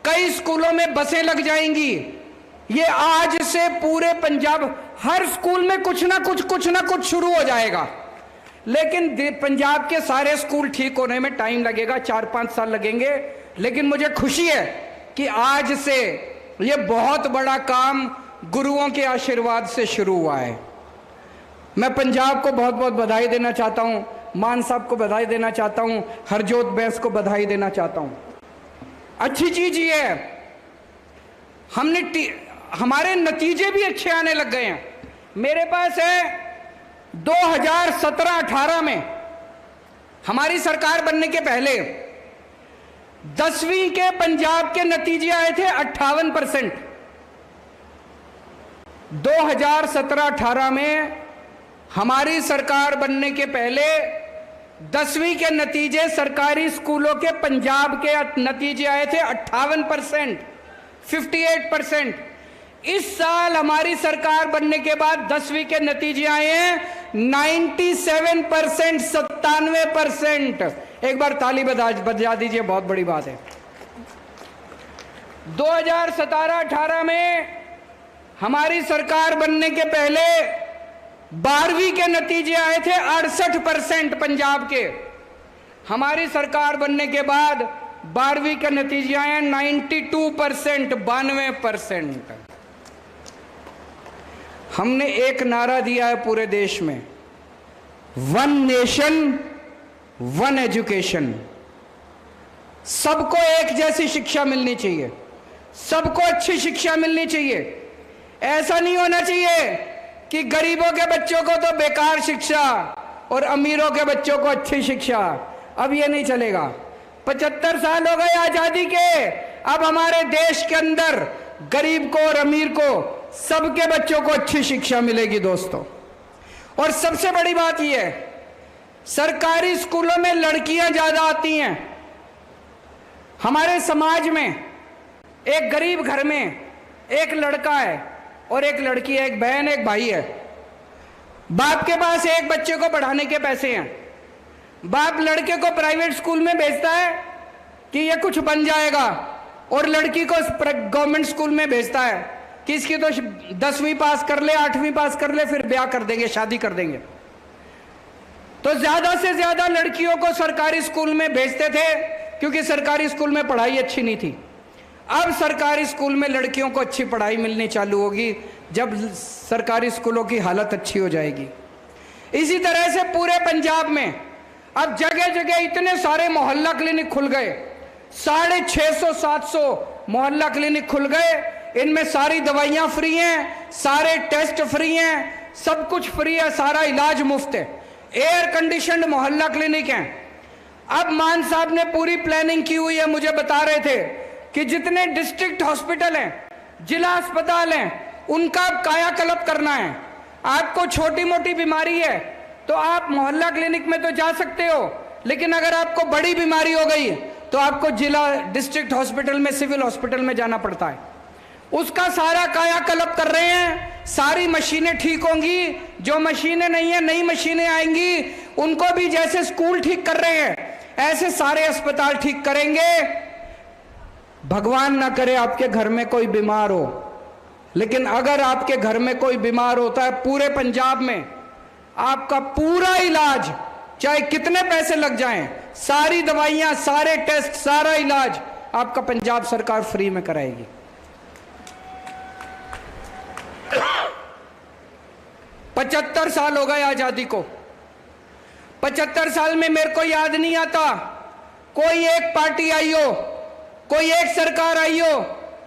S2: कई स्कूलों में बसें लग जाएंगी। ये आज से पूरे पंजाब हर स्कूल में कुछ ना कुछ शुरू हो जाएगा। लेकिन पंजाब के सारे स्कूल ठीक होने में टाइम लगेगा, 4-5 साल लगेंगे। लेकिन मुझे खुशी है कि आज से ये बहुत बड़ा काम गुरुओं के आशीर्वाद से शुरू हुआ है। मैं पंजाब को बहुत बहुत बधाई देना चाहता हूं, मान साहब को बधाई देना चाहता हूं, हरजोत बैस को बधाई देना चाहता हूं। अच्छी चीज ये है, हमारे नतीजे भी अच्छे आने लग गए हैं। मेरे पास है 2017-18 में हमारी सरकार बनने के पहले 10वीं के पंजाब के नतीजे आए थे 58%। 2017-18 में हमारी सरकार बनने के पहले 10वीं के नतीजे सरकारी स्कूलों के पंजाब के नतीजे आए थे 58%, 58%। इस साल हमारी सरकार बनने के बाद 10वीं के नतीजे आए हैं 97%, 97%। एक बार ताली बजा दीजिए, बहुत बड़ी बात है। 2017-18 में हमारी सरकार बनने के पहले 12वीं के नतीजे आए थे 68% पंजाब के। हमारी सरकार बनने के बाद 12वीं के नतीजे आए हैं 92%, 92%। हमने एक नारा दिया है पूरे देश में, 1 नेशन 1 एजुकेशन। सबको एक जैसी शिक्षा मिलनी चाहिए, सबको अच्छी शिक्षा मिलनी चाहिए। ऐसा नहीं होना चाहिए कि गरीबों के बच्चों को तो बेकार शिक्षा और अमीरों के बच्चों को अच्छी शिक्षा। अब ये नहीं चलेगा। 75 साल हो गए आजादी के, अब हमारे देश के अंदर गरीब को और अमीर को सबके बच्चों को अच्छी शिक्षा मिलेगी दोस्तों। और सबसे बड़ी बात यह है, सरकारी स्कूलों में लड़कियां ज्यादा आती हैं। हमारे समाज में एक गरीब घर में एक लड़का है और एक लड़की है, एक बहन एक भाई है। बाप के पास एक बच्चे को पढ़ाने के पैसे हैं। बाप लड़के को प्राइवेट स्कूल में भेजता है कि ये कुछ बन जाएगा, और लड़की को गवर्नमेंट स्कूल में भेजता है कि इसकी तो 10वीं पास कर ले, 8वीं पास कर ले, फिर ब्याह कर देंगे, शादी कर देंगे। तो ज्यादा से ज्यादा लड़कियों को सरकारी स्कूल में भेजते थे क्योंकि सरकारी स्कूल में पढ़ाई अच्छी नहीं थी। अब सरकारी स्कूल में लड़कियों को अच्छी पढ़ाई मिलनी चालू होगी जब सरकारी स्कूलों की हालत अच्छी हो जाएगी। इसी तरह से पूरे पंजाब में अब जगह जगह इतने सारे मोहल्ला क्लिनिक खुल गए, 650-700 मोहल्ला क्लिनिक खुल गए। इनमें सारी दवाइयां फ्री हैं, सारे टेस्ट फ्री हैं, सब कुछ फ्री है, सारा इलाज मुफ्त है। एयर कंडीशनड मोहल्ला क्लिनिक हैं। अब मान साहब ने पूरी प्लानिंग की हुई है, मुझे बता रहे थे कि जितने डिस्ट्रिक्ट हॉस्पिटल हैं, जिला अस्पताल हैं, उनका कायाकल्प करना है। आपको छोटी मोटी बीमारी है तो आप मोहल्ला क्लिनिक में तो जा सकते हो, लेकिन अगर आपको बड़ी बीमारी हो गई तो आपको जिला डिस्ट्रिक्ट हॉस्पिटल में, सिविल हॉस्पिटल में जाना पड़ता है। उसका सारा कायाकल्प कर रहे हैं। सारी मशीनें ठीक होंगी, जो मशीनें नहीं है नई मशीनें आएंगी, उनको भी जैसे स्कूल ठीक कर रहे हैं ऐसे सारे अस्पताल ठीक करेंगे। भगवान ना करे आपके घर में कोई बीमार हो, लेकिन अगर आपके घर में कोई बीमार होता है, पूरे पंजाब में आपका पूरा इलाज, चाहे कितने पैसे लग जाएं, सारी दवाइयां, सारे टेस्ट, सारा इलाज आपका पंजाब सरकार फ्री में कराएगी। पचहत्तर साल हो गए आजादी को। 75 साल में मेरे को याद नहीं आता कोई एक पार्टी आई हो, कोई एक सरकार आई हो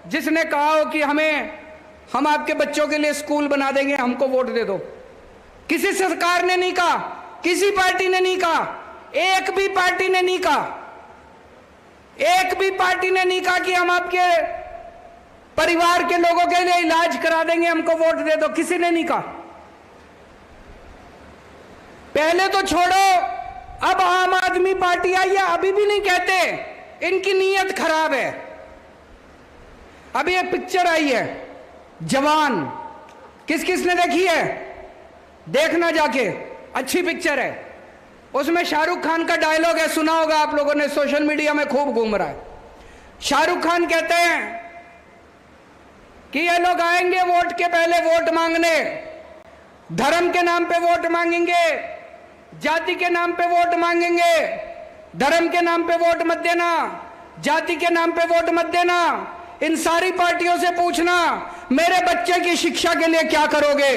S2: जिसने कहा हो कि हम आपके बच्चों के लिए स्कूल बना देंगे, हमको वोट दे दो। किसी सरकार ने नहीं कहा, किसी पार्टी ने नहीं कहा, एक भी पार्टी ने नहीं कहा, एक भी पार्टी ने नहीं कहा कि हम आपके परिवार के लोगों के लिए इलाज करा देंगे, हमको वोट दे दो। किसी ने नहीं कहा। पहले तो छोड़ो, अब आम आदमी पार्टी आई है, अभी भी नहीं कहते, इनकी नीयत खराब है। अभी एक पिक्चर आई है जवान, किस किस ने देखी है? देखना जाके, अच्छी पिक्चर है। उसमें शाहरुख खान का डायलॉग है, सुना होगा आप लोगों ने, सोशल मीडिया में खूब घूम रहा है। शाहरुख खान कहते हैं कि ये लोग आएंगे वोट के पहले वोट मांगने, धर्म के नाम पे वोट मांगेंगे, जाति के नाम पे वोट मांगेंगे। धर्म के नाम पे वोट मत देना, जाति के नाम पे वोट मत देना। इन सारी पार्टियों से पूछना, मेरे बच्चे की शिक्षा के लिए क्या करोगे,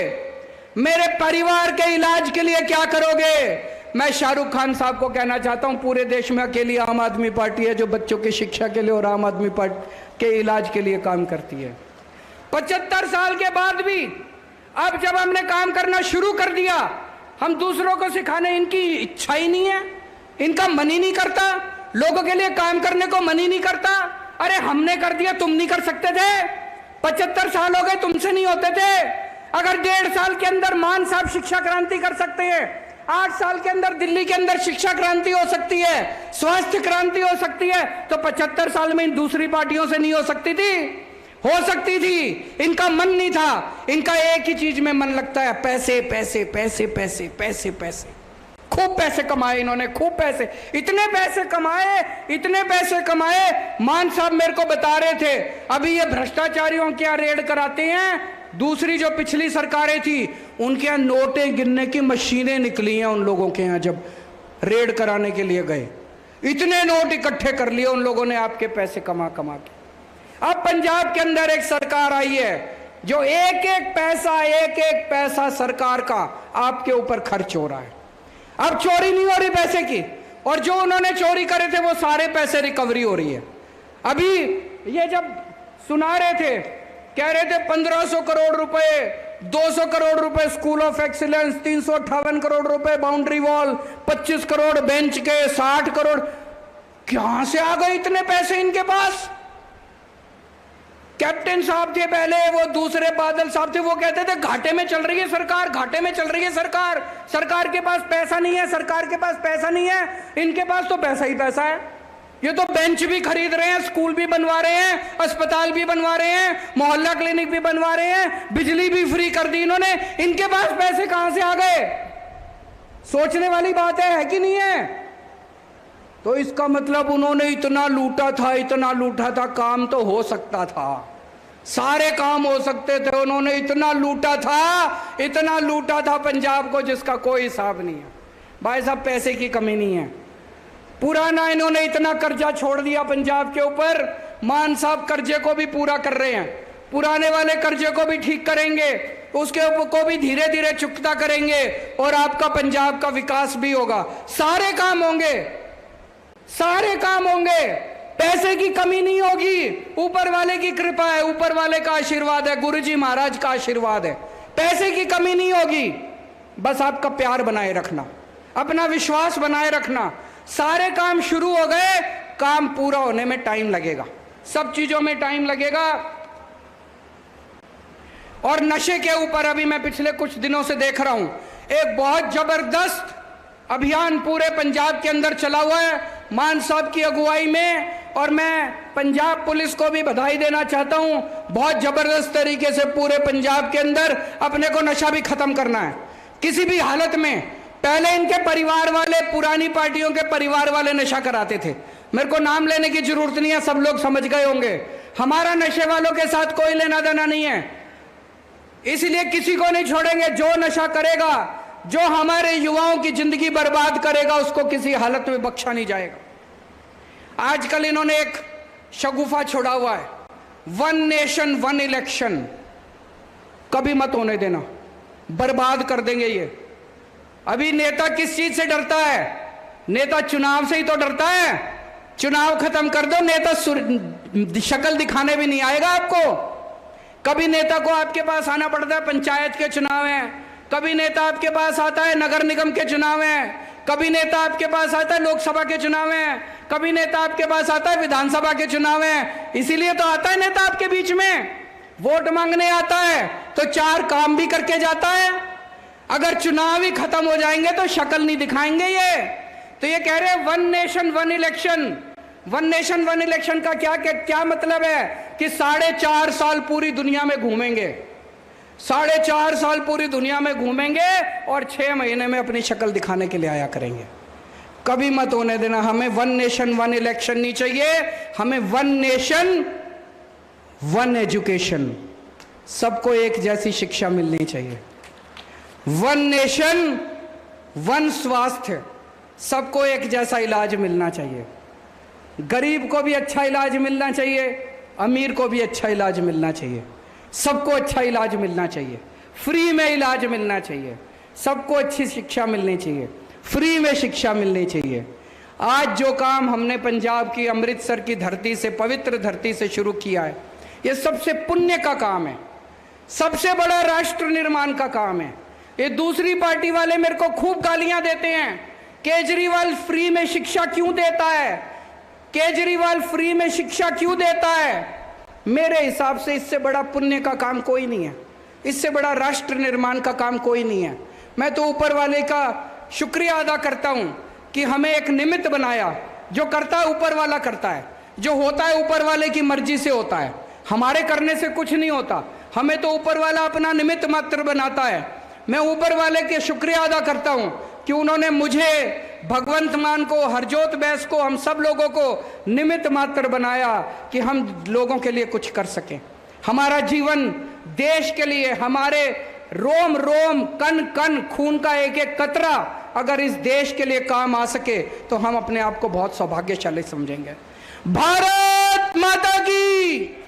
S2: मेरे परिवार के इलाज के लिए क्या करोगे? मैं शाहरुख खान साहब को कहना चाहता हूं, पूरे देश में अकेली आम आदमी पार्टी है जो बच्चों की शिक्षा के लिए और आम आदमी पार्टी के इलाज के लिए काम करती है। 75 साल के बाद भी अब जब हमने काम करना शुरू कर दिया, हम दूसरों को सिखाने, इनकी इच्छा ही नहीं है, इनका मन ही नहीं करता, लोगों के लिए काम करने को मन ही नहीं करता। अरे हमने कर दिया, तुम नहीं कर सकते थे? 75 साल हो गए, तुमसे नहीं होते थे? अगर 1.5 साल के अंदर मान साहब शिक्षा क्रांति कर सकते हैं, 8 साल के अंदर दिल्ली के अंदर शिक्षा क्रांति हो सकती है, स्वास्थ्य क्रांति हो सकती है, तो 75 साल में इन दूसरी पार्टियों से नहीं हो सकती थी? हो सकती थी। इनका मन नहीं था, इनका एक ही चीज में मन लगता है, पैसे पैसे पैसे पैसे पैसे पैसे। खूब पैसे कमाए इन्होंने, खूब पैसे, इतने पैसे कमाए, इतने पैसे कमाए। मान साहब मेरे को बता रहे थे, अभी ये भ्रष्टाचारियों के यहाँ रेड कराते हैं। दूसरी जो पिछली सरकारें थी, उनके यहाँ नोटें गिनने की मशीनें निकली हैं उन लोगों के यहाँ, जब रेड कराने के लिए गए, इतने नोट इकट्ठे कर लिए उन लोगों ने आपके पैसे कमा कमा के। अब पंजाब के अंदर एक सरकार आई है जो एक एक पैसा सरकार का आपके ऊपर खर्च हो रहा है। अब चोरी नहीं हो रही पैसे की, और जो उन्होंने चोरी करे थे वो सारे पैसे रिकवरी हो रही है। अभी ये जब सुना रहे थे, कह रहे थे 1500 करोड़ रुपए, 200 करोड़ रुपए स्कूल ऑफ एक्सीलेंस, 358 करोड़ रुपए बाउंड्री वॉल, 25 करोड़ बेंच के, 60 करोड़। कहां से आ गए इतने पैसे इनके पास? कैप्टन साहब थे पहले, वो दूसरे बादल साहब थे, वो कहते थे घाटे में चल रही है सरकार, घाटे में चल रही है सरकार, सरकार के पास पैसा नहीं है, सरकार के पास पैसा नहीं है। इनके पास तो पैसा ही पैसा है। ये तो बेंच भी खरीद रहे हैं, स्कूल भी बनवा रहे हैं, अस्पताल भी बनवा रहे हैं, मोहल्ला क्लिनिक भी बनवा रहे हैं, बिजली भी फ्री कर दी इन्होंने। इनके पास पैसे कहां से आ गए? सोचने वाली बात है कि नहीं है? तो इसका मतलब उन्होंने इतना लूटा था, इतना लूटा था, काम तो हो सकता था, सारे काम हो सकते थे। उन्होंने इतना लूटा था, इतना लूटा था पंजाब को जिसका कोई हिसाब नहीं है। भाई साहब पैसे की कमी नहीं है। पुराना इन्होंने इतना कर्जा छोड़ दिया पंजाब के ऊपर, मान साहब कर्जे को भी पूरा कर रहे हैं, पुराने वाले कर्जे को भी ठीक करेंगे, उसके ऊपर को भी धीरे धीरे चुकता करेंगे, और आपका पंजाब का विकास भी होगा। सारे काम होंगे, सारे काम होंगे, पैसे की कमी नहीं होगी। ऊपर वाले की कृपा है, ऊपर वाले का आशीर्वाद है, गुरुजी महाराज का आशीर्वाद है। पैसे की कमी नहीं होगी, बस आपका प्यार बनाए रखना, अपना विश्वास बनाए रखना। सारे काम शुरू हो गए, काम पूरा होने में टाइम लगेगा, सब चीजों में टाइम लगेगा। और नशे के ऊपर अभी मैं पिछले कुछ दिनों से देख रहा हूं, एक बहुत जबरदस्त अभियान पूरे पंजाब के अंदर चला हुआ है मान साहब की अगुवाई में, और मैं पंजाब पुलिस को भी बधाई देना चाहता हूं। बहुत जबरदस्त तरीके से पूरे पंजाब के अंदर अपने को नशा भी खत्म करना है किसी भी हालत में। पहले इनके परिवार वाले, पुरानी पार्टियों के परिवार वाले नशा कराते थे, मेरे को नाम लेने की जरूरत नहीं है, सब लोग समझ गए होंगे। हमारा नशे वालों के साथ कोई लेना देना नहीं है, इसलिए किसी को नहीं छोड़ेंगे। जो नशा करेगा, जो हमारे युवाओं की जिंदगी बर्बाद करेगा, उसको किसी हालत में बख्शा नहीं जाएगा। आजकल इन्होंने एक शगुफा छोड़ा हुआ है, 1 नेशन 1 इलेक्शन। कभी मत होने देना, बर्बाद कर देंगे ये। अभी नेता किस चीज से डरता है? नेता चुनाव से ही तो डरता है। चुनाव खत्म कर दो, नेता शक्ल दिखाने भी नहीं आएगा आपको। कभी नेता को आपके पास आना पड़ता है, पंचायत के चुनाव हैं, कभी नेता आपके पास आता है नगर निगम के चुनाव हैं, कभी नेता आपके पास आता है लोकसभा के चुनाव हैं, कभी नेता आपके पास आता है विधानसभा के चुनाव हैं। इसीलिए तो आता है नेता आपके बीच में, वोट मांगने आता है तो 4 काम भी करके जाता है। अगर चुनाव ही खत्म हो जाएंगे तो शक्ल नहीं दिखाएंगे ये। तो ये कह रहे हैं 1 नेशन 1 इलेक्शन। 1 नेशन 1 इलेक्शन का क्या मतलब है कि 4.5 साल पूरी दुनिया में घूमेंगे, 4.5 साल पूरी दुनिया में घूमेंगे और 6 महीने में अपनी शक्ल दिखाने के लिए आया करेंगे। कभी मत होने देना। हमें 1 नेशन 1 इलेक्शन नहीं चाहिए, हमें 1 नेशन 1 एजुकेशन, सबको एक जैसी शिक्षा मिलनी चाहिए। 1 नेशन 1 स्वास्थ्य, सबको एक जैसा इलाज मिलना चाहिए। गरीब को भी अच्छा इलाज मिलना चाहिए, अमीर को भी अच्छा इलाज मिलना चाहिए, सबको अच्छा इलाज मिलना चाहिए, फ्री में इलाज मिलना चाहिए, सबको अच्छी शिक्षा मिलनी चाहिए, फ्री में शिक्षा मिलनी चाहिए। आज जो काम हमने पंजाब की अमृतसर की धरती से, पवित्र धरती से शुरू किया है, ये सबसे पुण्य का काम है, सबसे बड़ा राष्ट्र निर्माण का काम है। ये दूसरी पार्टी वाले मेरे को खूब गालियां देते हैं, केजरीवाल फ्री में शिक्षा क्यों देता है, केजरीवाल फ्री में शिक्षा क्यों देता है। मेरे हिसाब से इससे बड़ा पुण्य का काम कोई नहीं है, इससे बड़ा राष्ट्र निर्माण का काम कोई नहीं है। मैं तो ऊपर वाले का शुक्रिया अदा करता हूं कि हमें एक निमित्त बनाया। जो करता है ऊपर वाला करता है, जो होता है ऊपर वाले की मर्जी से होता है, हमारे करने से कुछ नहीं होता। हमें तो ऊपर वाला अपना निमित्त मात्र बनाता है। मैं ऊपर वाले के शुक्रिया अदा करता हूं कि उन्होंने मुझे, भगवंत मान को, हरजोत बैस को, हम सब लोगों को निमित्त मात्र बनाया कि हम लोगों के लिए कुछ कर सकें। हमारा जीवन देश के लिए, हमारे रोम रोम, कण कण, खून का एक एक कतरा अगर इस देश के लिए काम आ सके तो हम अपने आप को बहुत सौभाग्यशाली समझेंगे। भारत माता की।